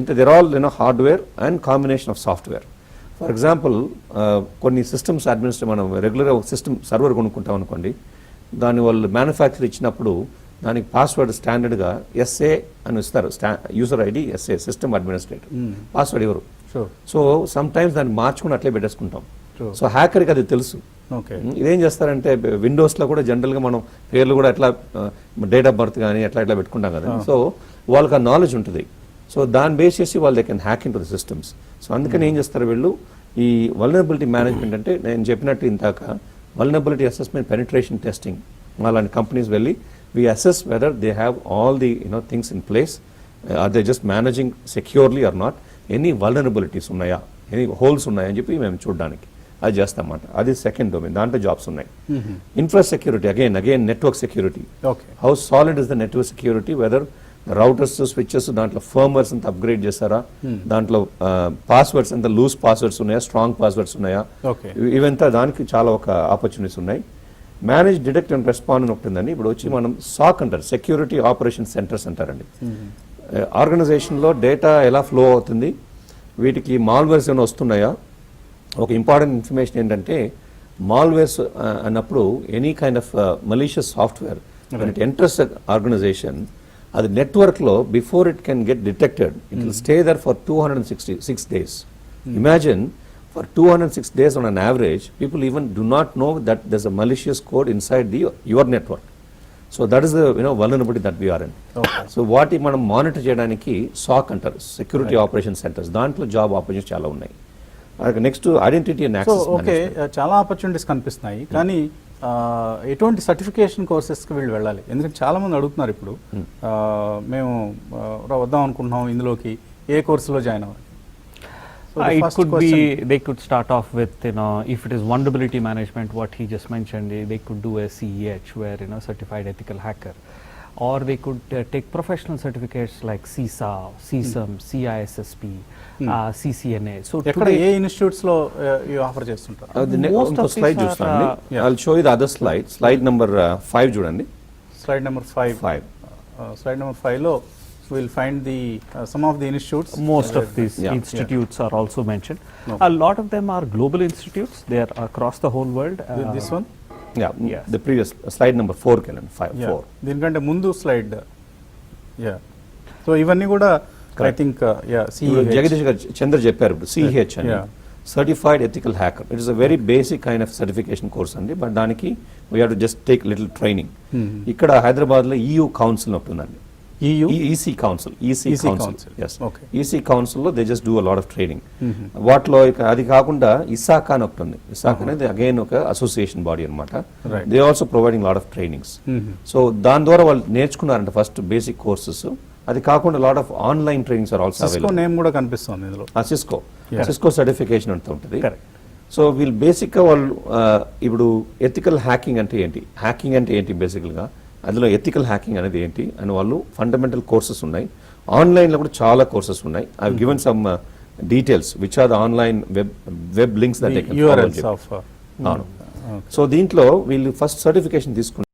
అంటే there all hardware and combination of software. For example కొన్ని సిస్టమ్స్ అడ్మినిస్ట్రేట్ మనం రెగ్యులర్గా ఒక సిస్టమ్ సర్వర్ కొనుక్కుంటాం అనుకోండి, దాని వాళ్ళు మ్యానుఫ్యాక్చర్ ఇచ్చినప్పుడు దానికి పాస్వర్డ్ స్టాండర్డ్గా ఎస్ఏ అని ఇస్తారు, user ID SA, system administrator. Password ఎవరు. షూర్. సో సమ్ టైమ్స్ దాన్ని మార్చుకుని అట్లే పెట్టేసుకుంటాం. True. సో హ్యాకర్కి అది తెలుసు. ఓకే. ఇదేం చేస్తారంటే విండోస్లో కూడా జనరల్గా మనం పేర్లు కూడా ఎట్లా డేట్ ఆఫ్ బర్త్ కానీ ఎట్లా పెట్టుకుంటాం కదా. సో వాళ్ళకి ఆ నాలెడ్జ్ ఉంటుంది. సో దాన్ని బేస్ చేసి వాళ్ళు they can hack into the systems. So అందుకని ఏం చేస్తారు వీళ్ళు, ఈ వల్నరబిలిటీ మేనేజ్మెంట్ అంటే నేను చెప్పినట్టు ఇందాక వల్నరబిలిటీ అసెస్మెంట్, పెనిట్రేషన్ టెస్టింగ్, అలాంటి కంపెనీస్ వెళ్ళి we assess whether they have all the things in place, are they just managing securely or not, any vulnerabilities ఉన్నాయా, ఎనీ హోల్స్ ఉన్నాయా అని చెప్పి మేము చూడడానికి అది చేస్తామన్నమాట. అది సెకండ్ డొమైన్, దాంట్లో జాబ్స్ ఉన్నాయి. Infra security, again network security. Okay. How solid is the network security, whether routers, switches, దాంట్లో ఫర్మ్వేర్స్ అంతా అప్గ్రేడ్ చేస్తారా, దాంట్లో పాస్వర్డ్స్ అంతా లూజ్ పాస్వర్డ్స్ ఉన్నాయా, స్ట్రాంగ్ పాస్వర్డ్స్ ఉన్నాయా, ఓకే. ఇవంతా దానికి చాలా ఒక ఆపర్చునిటీస్ ఉన్నాయి. మేనేజ్, డిటెక్ట్ అండ్ రెస్పాండ్ అని ఒకటి ఉందండి. ఇప్పుడు వచ్చి మనం సాక్ అంటారు, సెక్యూరిటీ ఆపరేషన్ సెంటర్స్ అంటారండి. ఆర్గనైజేషన్లో డేటా ఎలా ఫ్లో అవుతుంది, వీటికి మాల్వేర్స్ ఏమైనా వస్తున్నాయా. ఒక ఇంపార్టెంట్ ఇన్ఫర్మేషన్ ఏంటంటే మాల్వేర్స్ అన్నప్పుడు any kind of malicious software it enters organization, అది నెట్వర్క్లో before it can get detected it will stay there for 266 days. Imagine for 206 days on an average, people even do not know that there's a malicious code inside your network. So that is the vulnerability that we are in. Okay. So వాటి మనం monitor చేయడానికి సాక్ అంటారు, security operation centres. దాంట్లో job opportunities చాలా ఉన్నాయి. Next identity and so access okay, చాలా opportunities కనిపిస్తున్నాయి. కానీ ఎటువంటి సర్టిఫికేషన్ కోర్సెస్కి వీళ్ళు వెళ్ళాలి? ఎందుకంటే చాలా మంది అడుగుతున్నారు ఇప్పుడు, మేము వద్దాం అనుకుంటున్నాం ఇందులోకి, ఏ కోర్సులో జాయిన్ అవ్వాలి? It could be, they could start off with, if it is vulnerability management, what he just mentioned, they could do a CEH, where, certified ethical hacker. Or they could take professional certificates like CISA, CSAM, CISSP, CCNA. So ఎక్కడ, ఏ institutes లో offer చేస్తుంటారు? Most of slide these చూస్తాండి. yeah. I'll show you the other slide. Slide number 5 చూడండి. Slide number 5. Slide number 5 లో we'll find the some of the institutes. Most of these Yeah. institutes are also mentioned. Okay. A lot of them are global institutes. They are across the whole world. This one? Yeah, Yes. the previous slide number 4 కెళ్ళండి. 4. దీనికంటే ముందు slide. Yeah. So ఇవన్నీ కూడా I think Jagadish గారు చంద్ర చెప్పారు ఇప్పుడు CEH అని, Yeah. Certified ethical hacker. It is a very basic kind of certification course అండి. But దానికి we have to just take little training. ఇక్కడ హైదరాబాద్లో EU కౌన్సిల్ ఉంటుందండి. EU? EC council, EC council. Yes, Okay. EC కౌన్సిల్లో they just do a lot of training. వాటిలో అది కాకుండా ఇసాక్ అని ఒకటి ఉంది. ఇసాక్ అనేది అగైన్ ఒక అసోసియేషన్ బాడీ అనమాట. Right. They also providing lot of trainings. So దాని ద్వారా వాళ్ళు నేర్చుకున్నారంట ఫస్ట్ బేసిక్ కోర్సెస్. అది కాకుండా lot of online trainings are also Cisco available. Name కూడా కనిపిస్తుంది ఇందులో. సిస్కో సర్టిఫికేషన్ అంటూ ఉంటుంది. Correct. సో వీళ్ళు బేసిక్గా వాళ్ళు ఇప్పుడు ఎథికల్ హ్యాకింగ్ అంటే ఏంటి, హ్యాకింగ్ అంటే ఏంటి బేసికల్గా, అందులో ఎథికల్ హ్యాకింగ్ అనేది ఏంటి అని వాళ్ళు ఫండమెంటల్ కోర్సెస్ ఉన్నాయి. ఆన్లైన్లో కూడా చాలా కోర్సెస్ ఉన్నాయి. I given some details which are the online web links that they can URLs of అవును. సో దీంట్లో వీళ్ళు ఫస్ట్ సర్టిఫికేషన్ తీసుకుంటారు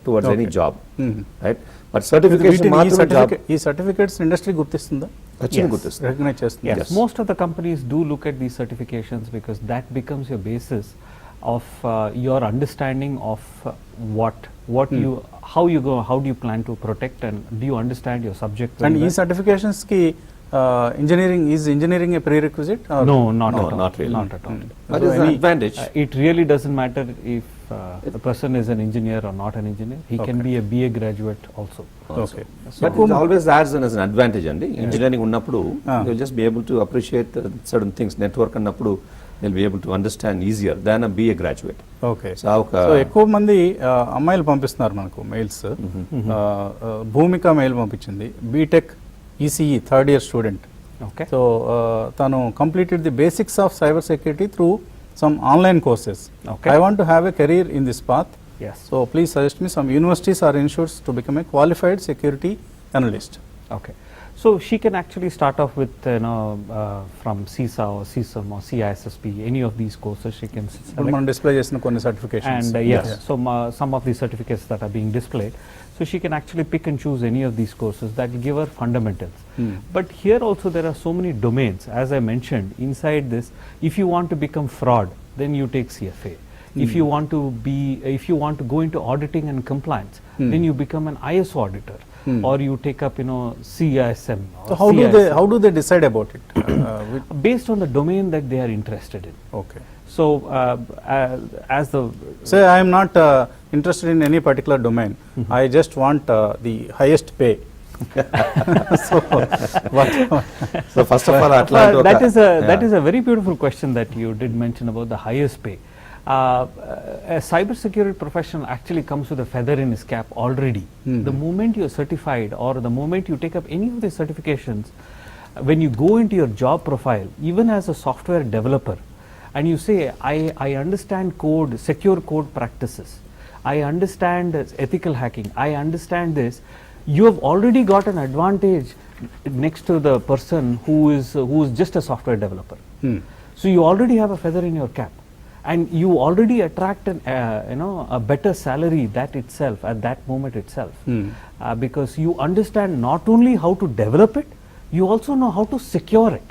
towards any job, right. But certification మాత్రం జాబ్ ఈ సర్టిఫికేట్స్ ఇండస్ట్రీ గుర్తిస్తుందా? ఖచ్చితంగా Yes. గుర్తిస్తుంది. రికగ్నైజ్ చేస్తుంది? Yes. Yes. Most of the companies do look at these certifications because that becomes your basis of your understanding of what you, how do you plan to protect, and do you understand your subject very అండ్ ఈ well? Certifications కి engineering a prerequisite? No, not No, at all. not really. Not at all. That So is an any- advantage. It really doesn't matter if the person is an engineer or not an engineer. He can Okay. be a BA graduate also. Okay. But it always adds as an advantage అండి. Engineering ఉన్నప్పుడు you'll just be able to appreciate certain things. Network అన్నప్పుడు they'll be able to understand easier than a BA graduate. Okay. So ఒక so ఎక్కువ మంది అమ్మాయిలు పంపిస్తున్నారు మనకు mails. Bhumika mail పంపించింది, BTech ECE third year student. Okay. So తను completed the basics of cyber security through some online courses. Okay. I want to have a career in this path. Yes. So please suggest me some universities or institutes to become a qualified security analyst. Okay. So she can actually start off with from CISA or CSAM or CISSP, any of these courses she can ఇప్పుడు select. మనం display చేసిన కొన్ని certifications. And yes, so some of these certificates that are being displayed, so she can actually pick and choose any of these courses that will give her fundamentals. But here also there are so many domains. As I mentioned, inside this, if you want to become fraud, then you take CFA. If you want to go into auditing and compliance, then you become an ISO auditor, or you take up, CISM. So or how CISM. do they decide about it? Based on the domain that they are interested in. Okay. So, as the Say I am not interested in any particular domain. I just want the highest pay. So, what? So first of all, Atlanta that is a very beautiful question that you did mention about the highest pay. A cybersecurity professional actually comes with a feather in his cap already. The moment you're certified, or the moment you take up any of these certifications, when you go into your job profile, even as a software developer, and you say, I understand code, secure code practices, I understand ethical hacking, I understand this, you have already got an advantage next to the person who is just a software developer. So you already have a feather in your cap, and you already attract a better salary that itself at that moment itself, because you understand not only how to develop it, you also know how to secure it,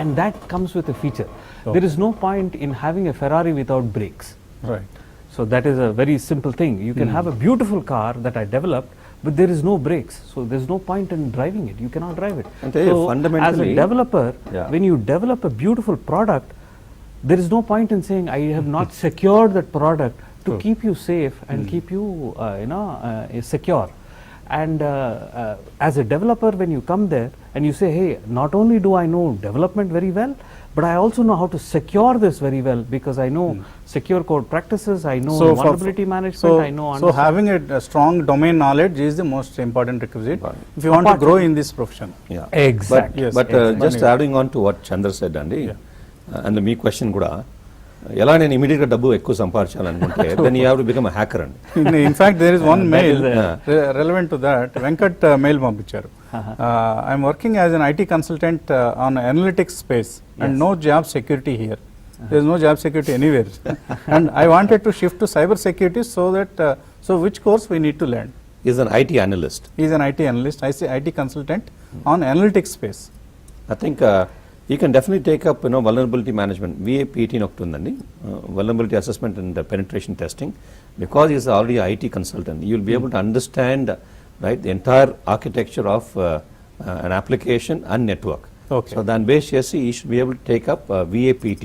and that comes with a feature. There is no point in having a Ferrari without brakes. Right. So that is a very simple thing. You can have a beautiful car that I developed, but there is no brakes, so there's no point in driving it. You cannot drive it. And tell you, So fundamentally- as a developer, Yeah. when you develop a beautiful product, there is no point in saying I have not secured that product to True. keep you safe and keep you secure. And as a developer, when you come there and you say, hey, not only do I know development very well, but I also know how to secure this very well, because I know secure code practices, I know vulnerability management, I know so having a strong domain knowledge is the most important requisite Right. if you want to Apart grow from- in this profession. Yeah. Exactly. Yes, But exactly. just adding on to what Chandra said, Andy, and మీ question కూడా ఎలా నేను ఇమీడియట్గా డబ్బు ఎక్కువ సంపాదించాలనుకుంటే then you have to become hacker అండి. In fact, there is one That mail is relevant to that. Venkat mail పంపించారు. I am working as an IT consultant on analytics space and no job security here. There is no job security anywhere. And I wanted to shift to cyber security, so that so which course we need to learn? Is an IT analyst. He is an IT analyst. I say IT consultant on analytics space. I think you can definitely take up vulnerability management. VAPT అని ఒకటి ఉందండి, vulnerability assessment and penetration testing. Because he is already an IT consultant, you will be able to understand the entire architecture of an application and network. Okay. So దాని base చేసి you should be able to take up VAPT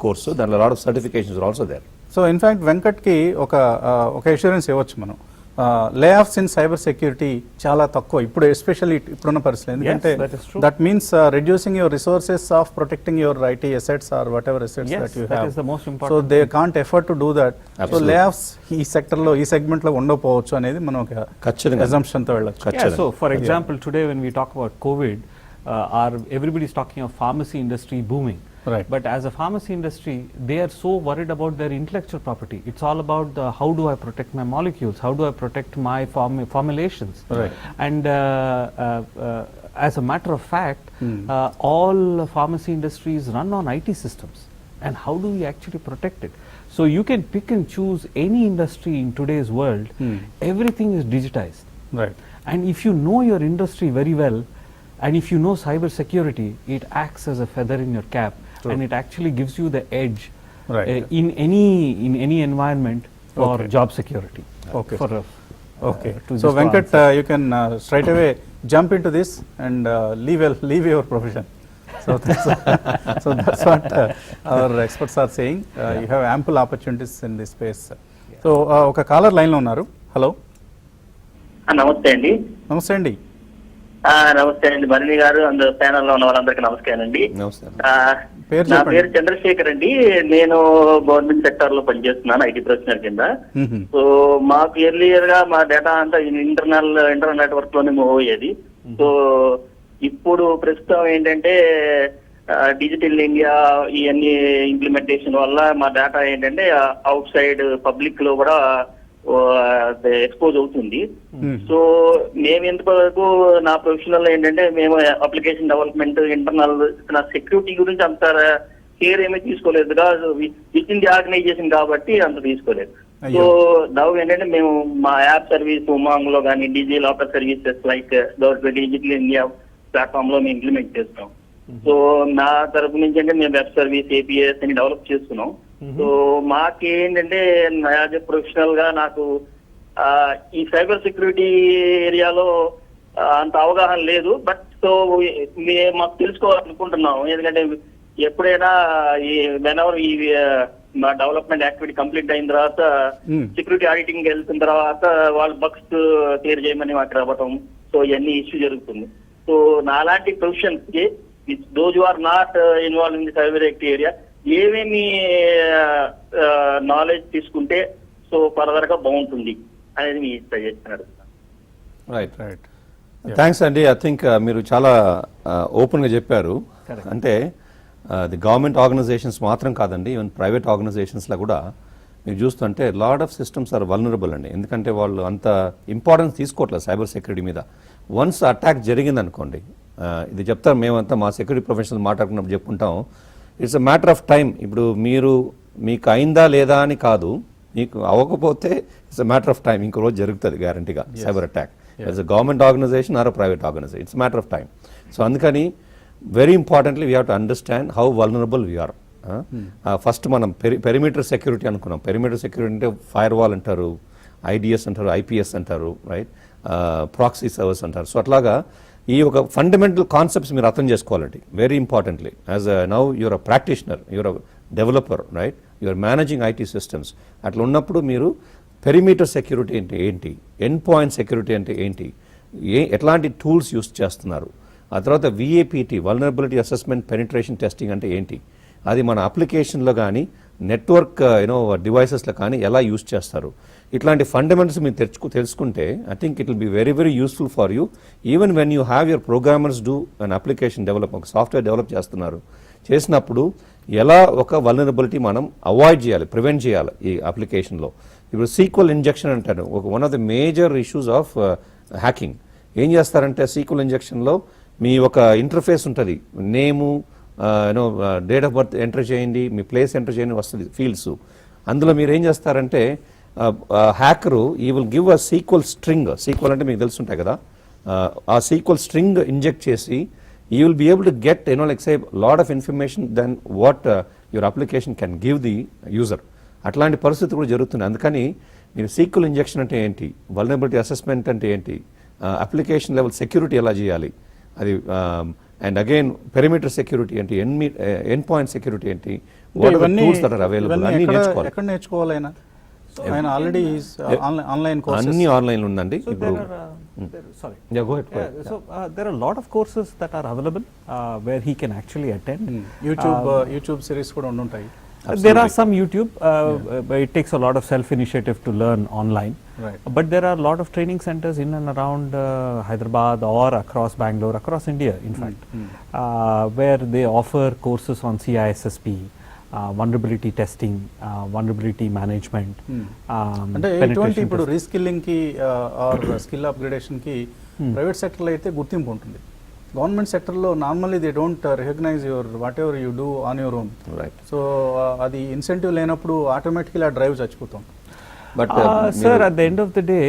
course. So there are a lot of certifications are also there. So in fact వెంకట్కి ఒక assurance ఇవ్వచ్చు మనం. లే offs in cyber security చాలా తక్కువ ఇప్పుడు, ఎస్పెషల్లీ ఇప్పుడున్న పరిస్థితి. ఎందుకంటే that is true. That means reducing your resources of protecting your IT assets or whatever assets Yes, that you that have. is the most so important they can't effort to do that. So Absolutely. Layoffs ఈ సెక్టర్లో, ఈ సెగ్మెంట్లో ఉండకపోవచ్చు అనేది మనం ఒక ఖచ్చితంగా. అజంప్షన్తో వెళ్ళొచ్చు. Yeah, so for example, today when we talk about COVID, everybody is talking of pharmacy industry booming. Right. But as a pharmacy industry, they are so worried about their intellectual property. It's all about how do I protect my molecules? How do I protect my formulations? Right. And as a matter of fact, all pharmacy industries run on IT systems. And how do we actually protect it? So you can pick and choose any industry in today's world. Everything is digitized. Right. And if you know your industry very well, and if you know cyber security, it acts as a feather in your cap. True. And it actually gives you the edge Right. in any environment for Okay. job security. Okay. For Okay. to So just Venkat, answer. you can straight away jump into this and leave your profession. So that's what our experts are saying. You have ample opportunities in this space. So ఒక caller line లో ఉన్నారు. Hello, నమస్తే అండి. నమస్తే అండి. నమస్తే అండి భరణి గారు, అందరు ప్యానల్ లో ఉన్న వాళ్ళందరికీ నమస్కారం అండి. నమస్తే. పేరు నా చెప్పండి. పేరు చంద్రశేఖర్ అండి. నేను గవర్నమెంట్ సెక్టర్ లో పనిచేస్తున్నాను, ఐటీ ప్రొఫెషనల్ కింద. సో మాకు ఎర్లియర్ గా మా డేటా అంతా ఇంటర్నల్ నెట్వర్క్ లోనే మూవ్ అయ్యేది. సో ఇప్పుడు ప్రస్తుతం ఏంటంటే డిజిటల్ ఇండియా ఇవన్నీ ఇంప్లిమెంటేషన్ వల్ల మా డేటా ఏంటంటే అవుట్ సైడ్ పబ్లిక్ లో కూడా ఎక్స్పోజ్ అవుతుంది. సో మేము ఎంతవరకు నా ప్రొఫెషనల్ ఏంటంటే మేము అప్లికేషన్ డెవలప్మెంట్ ఇంటర్నల్ నా సెక్యూరిటీ గురించి అంత కేర్ ఏమీ తీసుకోలేదు. విత్ ఇన్ ది ఆర్గనైజేషన్ కాబట్టి అంత తీసుకోలేదు. సో దావు ఏంటంటే మేము మా యాప్ సర్వీస్ ఉమాంగ్ లో కానీ DigiLocker services like government digital India platform లో మేము ఇంప్లిమెంట్ చేస్తాం. సో నా తరపు నుంచి అంటే మేము వెబ్ సర్వీస్ ఏపీఎస్ అని డెవలప్ చేస్తున్నాం. సో మాకేంటంటే యాజ్ ఎ ప్రొఫెషనల్ గా నాకు ఈ సైబర్ సెక్యూరిటీ ఏరియాలో అంత అవగాహన లేదు. బట్ సో మాకు తెలుసుకోవాలనుకుంటున్నాం. ఎందుకంటే ఎప్పుడైనా ఈ వెనవర్ ఈ మా డెవలప్మెంట్ యాక్టివిటీ కంప్లీట్ అయిన తర్వాత సెక్యూరిటీ ఆడిటింగ్ వెళ్తున్న తర్వాత వాళ్ళు బగ్స్ క్లియర్ చేయమని మాకు రావటం, సో ఇవన్నీ ఇష్యూ జరుగుతుంది. సో నాలాంటి ప్రొఫెషన్స్ కి those are not involve in the cyber security area ఏమేమి నాలెడ్జ్ తీసుకుంటే సో ఫర్దర్ గా బాగుంటుంది అనేది మీ సజెషన్ అడుగుతాను. రైట్ థ్యాంక్స్ అండి. ఐ థింక్ మీరు చాలా ఓపెన్గా చెప్పారు. అంటే ది గవర్నమెంట్ ఆర్గనైజేషన్స్ మాత్రం కాదండి, ఈవెన్ ప్రైవేట్ ఆర్గనైజేషన్స్లో కూడా మీరు చూస్తుంటే lot of systems are vulnerable అండి. ఎందుకంటే వాళ్ళు అంత ఇంపార్టెన్స్ తీసుకోవట్లేదు సైబర్ సెక్యూరిటీ మీద. వన్స్ అటాక్ జరిగిందనుకోండి, ఇది చెప్తారు మేమంతా మా సెక్యూరిటీ ప్రొఫెషనల్ మాట్లాడుకున్నప్పుడు చెప్పుకుంటాం, it's a matter of time. ఇప్పుడు మీకు అయిందా లేదా అని కాదు, మీకు అవ్వకపోతే it's a matter of time, ఇంకో రోజు జరుగుతుంది గ్యారంటీగా cyber attack. It's a government organization or a private organization, it's matter of time. So అందుకని very importantly we have to understand how vulnerable we are. First మనం పెరిమీటర్ సెక్యూరిటీ అనుకున్నాం. Perimeter security అంటే firewall అంటారు, IDS అంటారు, IPS అంటారు, right, proxy servers అంటారు. So అట్లాగా ఈ ఒక ఫండమెంటల్ కాన్సెప్ట్స్ మీరు అర్థం చేసుకోవాలండి. Very importantly as now you are a practitioner, you are a developer, right, you are managing IT systems. అట్లా ఉన్నప్పుడు మీరు పెరిమీటర్ సెక్యూరిటీ అంటే ఏంటి, ఎండ్ పాయింట్ సెక్యూరిటీ అంటే ఏంటి, ఎట్లాంటి టూల్స్ యూస్ చేస్తున్నారు, ఆ తర్వాత విఏపిటి వల్నరబిలిటీ అసెస్మెంట్ పెనిట్రేషన్ టెస్టింగ్ అంటే ఏంటి, అది మన అప్లికేషన్లో కానీ నెట్వర్క్ డివైసెస్లో కానీ ఎలా యూస్ చేస్తారు, ఇట్లాంటి ఫండమెంటల్స్ మీరు తెలుసుకుంటే I think it will be very very useful for you. Even when you have your programmers do an application develop, ఒక సాఫ్ట్వేర్ డెవలప్ చేసినప్పుడు ఎలా ఒక వల్నరబిలిటీ మనం అవాయిడ్ చేయాలి, ప్రివెంట్ చేయాలి ఈ అప్లికేషన్లో. ఇప్పుడు సీక్వెల్ ఇంజెక్షన్ అంటారు, one of the major issues of hacking. ఏం చేస్తారంటే సీక్వెల్ ఇంజెక్షన్లో మీ ఒక ఇంటర్ఫేస్ ఉంటుంది, name date of birth enter చేయండి, మీ ప్లేస్ ఎంటర్ చేయండి వస్తుంది ఫీల్డ్స్. అందులో మీరు ఏం చేస్తారంటే హ్యాకరు ఈ will give a SQL string, SQL అంటే మీకు తెలుసుంటాయి కదా, ఆ సీక్వెల్ స్ట్రింగ్ ఇంజెక్ట్ చేసి you will be able to get like say lot of information then what your application can give the user. అట్లాంటి పరిస్థితి కూడా జరుగుతుంది. అందుకని మీరు సీక్వెల్ ఇంజెక్షన్ అంటే ఏంటి, వల్నరబిలిటీ అసెస్మెంట్ అంటే ఏంటి, అప్లికేషన్ లెవెల్ సెక్యూరిటీ ఎలా చేయాలి, అది అండ్ అగైన్ పెరిమీటర్ సెక్యూరిటీ ఏంటి, ఎండ్ పాయింట్ సెక్యూరిటీ ఏంటి, what are the tools that are available అన్ని నేర్చుకోవాలి. ఎక్కడ నేర్చుకోవాలి ఆయన ఆల్రెడీ ఆన్లైన్ కోర్సెస్ అన్ని ఆన్లైన్ ఉందండి ఇప్పుడు. Sorry. Yeah, go ahead. So there are a lot of courses that are available where he can actually attend. YouTube series కూడా ఉంటాయి. There are some YouTube, but it takes a lot of self-initiative to learn online. Right. But there are a lot of training centers in and around Hyderabad or across Bangalore, across India, in fact, where they offer courses on CISSP, vulnerability testing, vulnerability management. అంటే ఇటువంటి ఇప్పుడు reskilling కి or skill upgradation కి private సెక్టర్లో అయితే గుర్తింపు ఉంటుంది. Government సెక్టర్లో normally they don't recognize your whatever you do on your own. Right. So అది ఇన్సెంటివ్ లేనప్పుడు ఆటోమేటిక్గా డ్రైవ్ చచ్చిపోతాం. But sir, at the end of the day,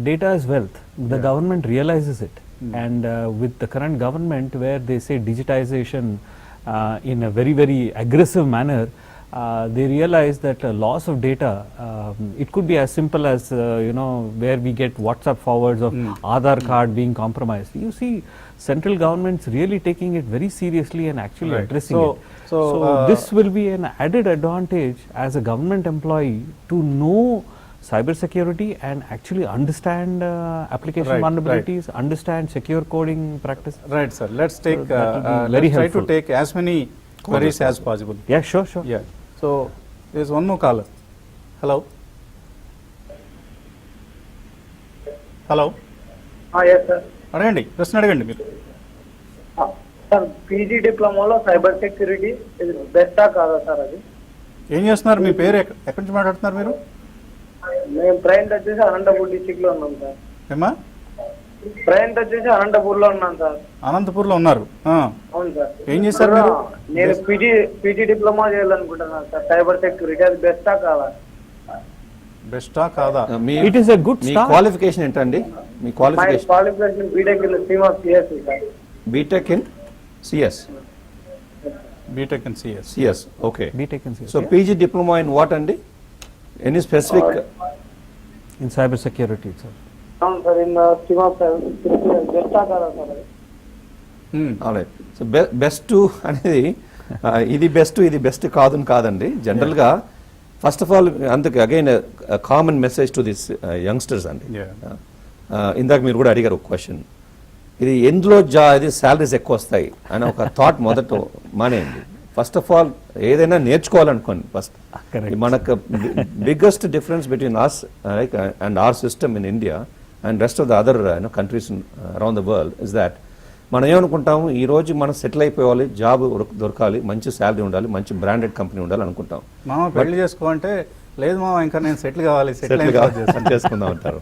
data is wealth. The government realizes it, and with the current government, where they say digitization in a very very aggressive manner, they realize that loss of data, it could be as simple as where we get WhatsApp forwards of Aadhaar card being compromised. You see, central government's really taking it very seriously and actually addressing it. So this will be an added advantage as a government employee to know cyber security and actually understand application vulnerabilities, understand secure coding practice. Right, sir. Let's take very let's try to helpful. take as many queries as possible. Yeah, sure. Yeah. So there's one more caller. Hello. Hello. yes sir. అడగండి, ప్రశ్న అడగండి మీరు. Sir PG డిప్లొమాలో cyber security ఇది బెస్టా కాదా sir? అది ఏం చేస్తున్నారు? మీ పేరు ఎక్కడి నుంచి మాట్లాడుతున్నారు మీరు? మేము ప్రైంట్ వచ్చేసి అనంతపూర్ డిస్ట్రిక్ట్ లో ఉన్నాం సార్. ఏమా? ప్రైంట్ వచ్చేసి అనంతపూర్ లో ఉన్నాం సార్. అనంతపూర్లో ఉన్నారు. అవును సార్. ఏం చేశారు మీరు? నేను పీజీ డిప్లొమా చేయాలనుకుంటున్నాను సార్. సైబర్ సెక్యూరిటీ అది బెస్టా కాదా? బెస్టా కాదా? It is a good మీ start. క్వాలిఫికేషన్ ఏంటండి? మీ my qualification qualification BTech in stream of CSC sir. BTech in CS. BTech and CS. CS, okay. BTech and CS, so yeah. PG diploma in what అండి? Any specific? In cyber security, sir. అవును sir, in scheme of cyber security బెస్టా కాదా sir అది? Alright. So best అనేది ఇది best కాదండి. జనరల్గా first of all అందుకే again common message to this youngsters అండి. ఇందాక మీరు కూడా అడిగారు ఒక క్వశ్చన్, ఇది ఎందులో ఇది శాలరీస్ ఎక్కువ వస్తాయి అని ఒక థాట్ మొదట మానేయండి. ఫస్ట్ ఆఫ్ ఆల్ ఏదైనా నేర్చుకోవాలనుకోండి ఫస్ట్. Correct. మనకు biggest difference between us and our system in India and rest of the other countries around the world is that మనం ఏమనుకుంటాము, ఈ రోజు మనం సెటిల్ అయిపోవాలి, జాబ్ దొరకాలి, మంచి శాలరీ ఉండాలి, మంచి బ్రాండెడ్ కంపెనీ ఉండాలి అనుకుంటాం. మామ పెళ్లి చేసుకోవాలంటే లేదు మామ ఇంకా నేను సెటిల్ కావాలి, సెటిల్ చేసుకుందాం అంటారు.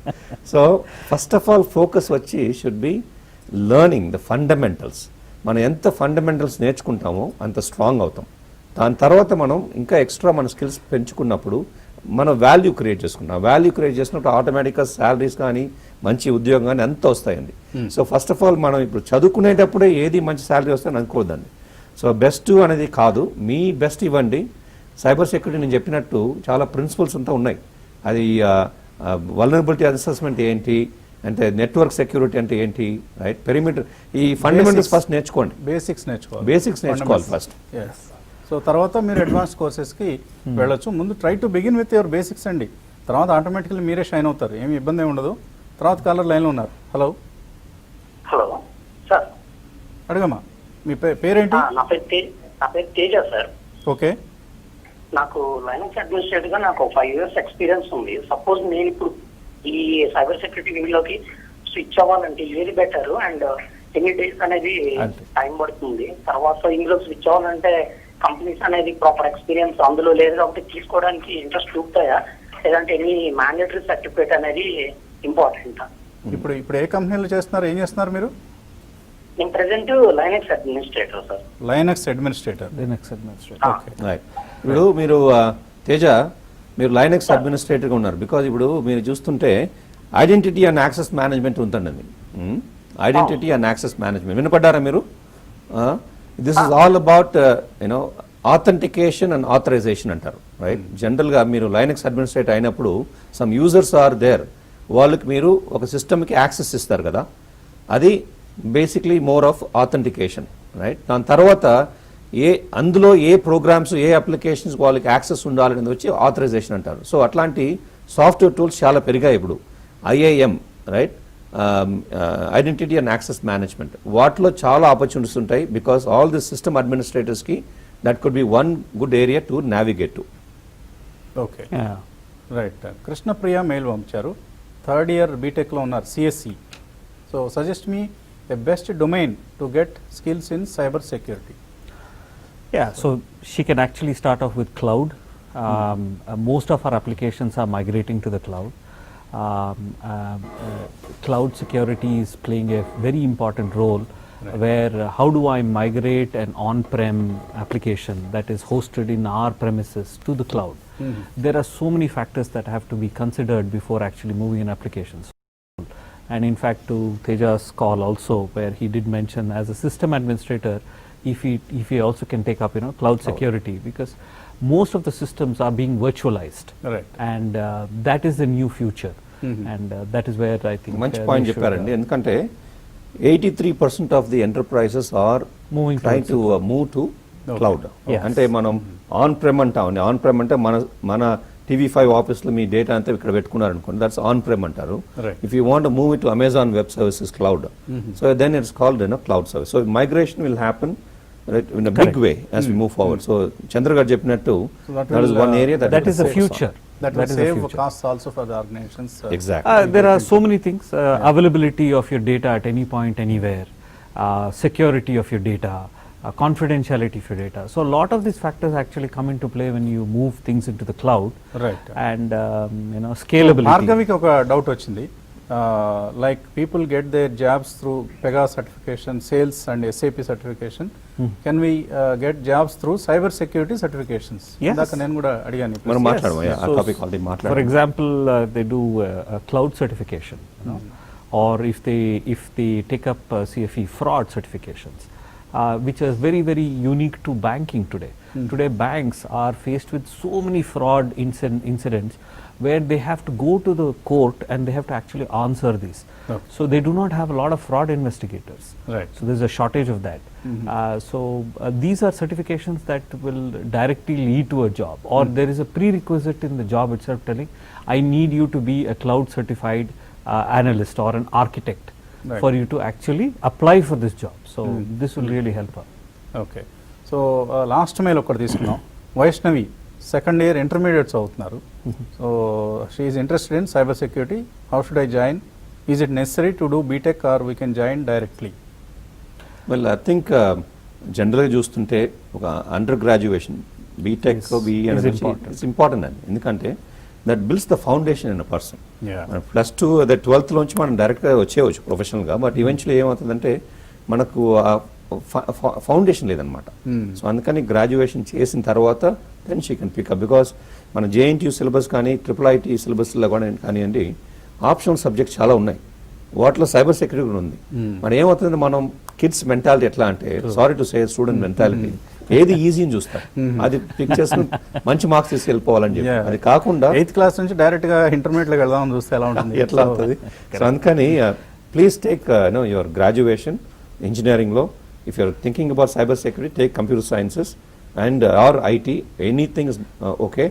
So first of all focus వచ్చి should be learning the fundamentals. మనం ఎంత ఫండమెంటల్స్ నేర్చుకుంటామో అంత స్ట్రాంగ్ అవుతాం. దాని తర్వాత మనం ఇంకా ఎక్స్ట్రా మన స్కిల్స్ పెంచుకున్నప్పుడు మనం వాల్యూ క్రియేట్ చేసుకుంటాం. వాల్యూ క్రియేట్ చేసినప్పుడు ఆటోమేటిక్గా శాలరీస్ కానీ మంచి ఉద్యోగం కానీ ఎంత వస్తాయండి. సో ఫస్ట్ ఆఫ్ ఆల్ మనం ఇప్పుడు చదువుకునేటప్పుడే ఏది మంచి శాలరీ వస్తాయని అనుకోవద్దండి. సో బెస్ట్ అనేది కాదు, మీ బెస్ట్ ఇవ్వండి. సైబర్ సెక్యూరిటీ నేను చెప్పినట్టు చాలా ప్రిన్సిపల్స్ అంతా ఉన్నాయి. అది వల్నరబిలిటీ అసెస్మెంట్ ఏంటి అంటే, నెట్వర్క్ సెక్యూరిటీ అంటే ఏంటి, రైట్, పెరిమీటర్, ఈ ఫండమెంటల్స్ ఫస్ట్ నేర్చుకోండి. బేసిక్స్ నేర్చుకోవాలి ఫస్ట్. సో తర్వాత మీరు అడ్వాన్స్ కోర్సెస్కి వెళ్ళొచ్చు. ముందు try to begin with your basics అండి, తర్వాత ఆటోమేటికల్లీ మీరే షైన్ అవుతారు, ఏమి ఇబ్బంది ఏమి ఉండదు. తర్వాత కాలర్ లైన్లో ఉన్నారు. హలో సార్, అడగమ్మా, మీ పేరేంటి? నా పేరు తేజ సార్. ఓకే. నాకు లైనక్స్ అడ్మినిస్ట్రేటర్ గా నాకు 5 years ఎక్స్పీరియన్స్ ఉంది. సపోజ్ నేను ఇప్పుడు ఈ సైబర్ సెక్యూరిటీ ఫీల్డ్ లోకి స్విచ్ అవ్వాలంటే ఏది బెటర్ అండ్ ఎన్ని డేస్ అనేది టైం పడుతుంది? తర్వాత ఇందులో స్విచ్ అవ్వాలంటే కంపెనీస్ అనేది ప్రాపర్ ఎక్స్పీరియన్స్ అందులో లేదు కాబట్టి తీసుకోవడానికి ఇంట్రెస్ట్ చూపుతాయా, లేదంటే ఎనీ మ్యాండేటరీ సర్టిఫికేట్ అనేది ఇంపార్టెంట్? ఇప్పుడు ఏ కంపెనీలో చేస్తున్నారు, ఏం చేస్తున్నారు మీరు? నేను present Linux administrator sir. Linux administrator. Okay. ఇప్పుడు మీరు తేజ, మీరు లైనక్స్ అడ్మినిస్ట్రేటర్గా ఉన్నారు. బికాజ్ ఇప్పుడు మీరు చూస్తుంటే ఐడెంటిటీ అండ్ యాక్సెస్ మేనేజ్మెంట్ ఉందండి. ఐడెంటిటీ అండ్ యాక్సెస్ మేనేజ్మెంట్ వినపడ్డారా మీరు? This is all about you know authentication and authorization అంటారు, రైట్. జనరల్గా మీరు లైనక్స్ అడ్మినిస్ట్రేటర్ అయినప్పుడు సమ్ యూజర్స్ ఆర్ దేర్, వాళ్ళకి మీరు ఒక సిస్టమ్కి యాక్సెస్ ఇస్తారు కదా, అది basically more of authentication, right. దాని తర్వాత అందులో ఏ ప్రోగ్రామ్స్, ఏ అప్లికేషన్స్ వాళ్ళకి యాక్సెస్ ఉండాలనేది వచ్చి ఆథరైజేషన్ అంటారు. సో అట్లాంటి సాఫ్ట్వేర్ టూల్స్ చాలా పెరిగాయి ఇప్పుడు. IAM, right, identity and access management, వాటిలో చాలా ఆపర్చునిటీస్ ఉంటాయి. బికాస్ ఆల్ ది సిస్టమ్ అడ్మినిస్ట్రేటర్స్కి that could be one good area to navigate to. Okay, right. Krishnapriya mail పంపించారు. 3rd year బీటెక్లో ఉన్నారు, CSE. So suggest me a best domain to get skills in cyber security. Yeah, so she can actually start off with cloud. Most of our applications are migrating to the cloud. Cloud security is playing a very important role, where how do I migrate an on-prem application that is hosted in our premises to the cloud? There are so many factors that have to be considered before actually moving an application. And in fact, to Teja's call also, where he did mention as a system administrator, if he also can take up cloud security, because most of the systems are being virtualized, right, and that is the new future, and that is where I think మంచి point చెప్పారండి. ఎందుకంటే 83% of the enterprises are trying to move to cloud. అంటే మనం on Prem అంటాం. On Prem అంటే మన TV5 ఆఫీస్లో మీ data అంతా ఇక్కడ పెట్టుకున్నారు అనుకోండి, దట్స్ ఆన్ ప్రెమ్ అంటారు. If you want move it to Amazon web services cloud, so then it's called cloud service. So migration will happen in a big way as we move forward. So Chandra garu cheppinattu, that is one area that is the future. That will save costs also for the organizations. Exactly. There are so many things, availability of your data at any point, anywhere, security of your data, confidentiality of your data. So a lot of these factors actually come into play when you move things into the cloud, right, and scalability. Bhargaviki oka doubt vachindi, like people get their jobs through Pega certification, sales and SAP certification. Can we get jobs through cyber security certifications? Yes. Indaka nenu kuda adigani. మనం మాట్లాడము, ఆ topic already మాట్లాడాము. For example, they do a cloud certification, or if they take up CFE fraud certifications, which is very, very unique to banking today. Today banks are faced with so many fraud incidents where they have to go to the court and they have to actually answer this. Okay. So they do not have a lot of fraud investigators. Right. So there's a shortage of that. These are certifications that will directly lead to a job, or there is a prerequisite in the job itself telling, I need you to be a cloud certified analyst or an architect Right. for you to actually apply for this job. So this will really help her. Okay so last mail ఒకటి తీసుకున్నాం. Vaishnavi second year intermediate చదువుతున్నారు. So she is interested in cyber security. How should I join? Is it necessary to do BTech or we can join directly? Well I think జనరల్గా చూస్తుంటే ఒక under graduation BTech BE అనేది it's important అండి. ఎందుకంటే that builds the foundation in a person. +2 అదే 12th లోంచి మనం డైరెక్ట్గా వచ్చేయచ్చు ప్రొఫెషనల్గా, బట్ ఈవెన్చువల్లీ ఏమవుతుందంటే మనకు ఫౌండేషన్ లేదనమాట. సో అందుకని గ్రాడ్యుయేషన్ చేసిన తర్వాత then she can pick up, because మన జేఎన్టీయూ సిలబస్ కానీ IIIT సిలబస్లో కూడా కానివ్వండి ఆప్షనల్ సబ్జెక్ట్స్ చాలా ఉన్నాయి. వాటిలో సైబర్ సెక్యూరిటీ కూడా ఉంది. మరి ఏమవుతుంది, మనం కిడ్స్ మెంటాలిటీ ఎట్లా అంటే, sorry to say student mentality, ఏది ఈజీ అని చూస్తారు, అది పిక్ చేసుకుని మంచి మార్క్స్ తీసుకు వెళ్ళిపోవాలని చెప్పి. అది కాకుండా 8th క్లాస్ నుంచి డైరెక్ట్ గా ఇంటర్మీడియట్ లోకి వెళ్దామని చూస్తే ఎలా ఉంటుంది, ఎట్లా అవుతుంది. సో అందుకని ప్లీజ్ టేక్ యువర్ గ్రాడ్యుయేషన్ ఇంజనీరింగ్లో. If you are thinking about cyber security, take computer sciences and or IT, anything is okay,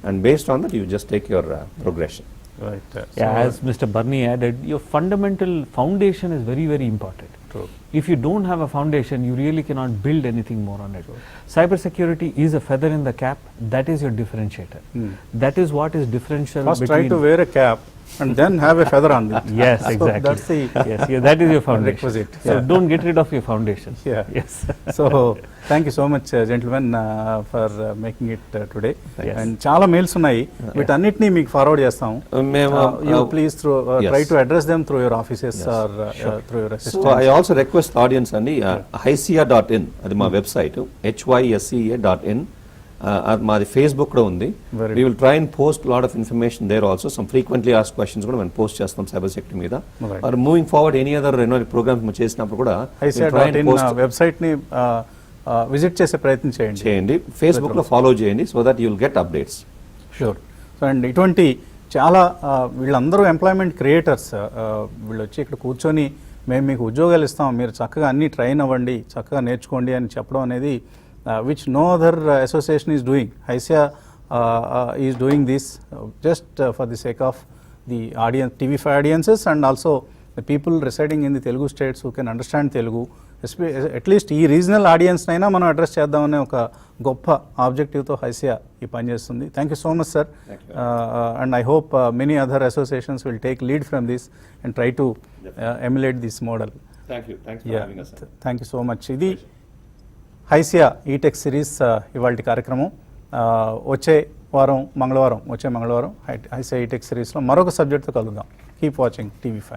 and based on that you just take your progression. Right. Yeah, as Mr. Barney added, your fundamental foundation is very, very important. True. If you don't have a foundation, you really cannot build anything more on it. Cyber security is a feather in the cap. That is your differentiator. That is what is differential First between. try to wear a cap and then have a feather on it. Yes, So exactly. that's the Yes, yeah, that is your foundation. requisite. So Yeah. don't get rid of your foundation. Yeah. Yes. So thank you so much gentlemen for making it today. Yes. And చాలా mails ఉన్నాయి, వీటన్నిటిని మీకు forward చేస్తాం. You please Yes. try to address them through your offices or through your So assistants. I also request audience అండి, hysia.in అది మా website, HYSEA.in. మాది Facebook కూడా ఉంది. Very we will try and post lot of information there also. Some frequently ask questions కూడా మేము post చేస్తాం cyber security మీద. Right. Are moving forward any other programs చేసినప్పుడు కూడా ICIA.in వెబ్సైట్ ని విజిట్ చేసే ప్రయత్నం చేయండి. చేయండి. ఫేస్బుక్ లో ఫాలో చేయండి, so that you will get updates. Sure. So and ఇటువంటి చాలా వీళ్ళందరూ ఎంప్లాయ్మెంట్ క్రియేటర్స్. వీళ్ళు వచ్చి ఇక్కడ కూర్చొని మేము మీకు ఉద్యోగాలు ఇస్తాం, మీరు చక్కగా అన్ని ట్రైన్ అవ్వండి, చక్కగా నేర్చుకోండి అని చెప్పడం అనేది which no other association is doing. HYSIA is doing this just for the sake of the audience, TV5 audiences, and also the people residing in the Telugu states who can understand Telugu. At least ఈ regional audience అయినా మనం address చేద్దామనే ఒక గొప్ప ఆబ్జెక్టివ్తో HYSIA ఈ పని చేస్తుంది. Thank you so much sir. And I hope many other associations will take lead from this and try to emulate this model. Thank you so much. ఇది HYSIA ఈటెక్ సిరీస్ ఇవాళ కార్యక్రమం. వచ్చే మంగళవారం HYSIA ఈటెక్ సిరీస్లో మరొక సబ్జెక్ట్తో కలుద్దాం. Keep watching TV5.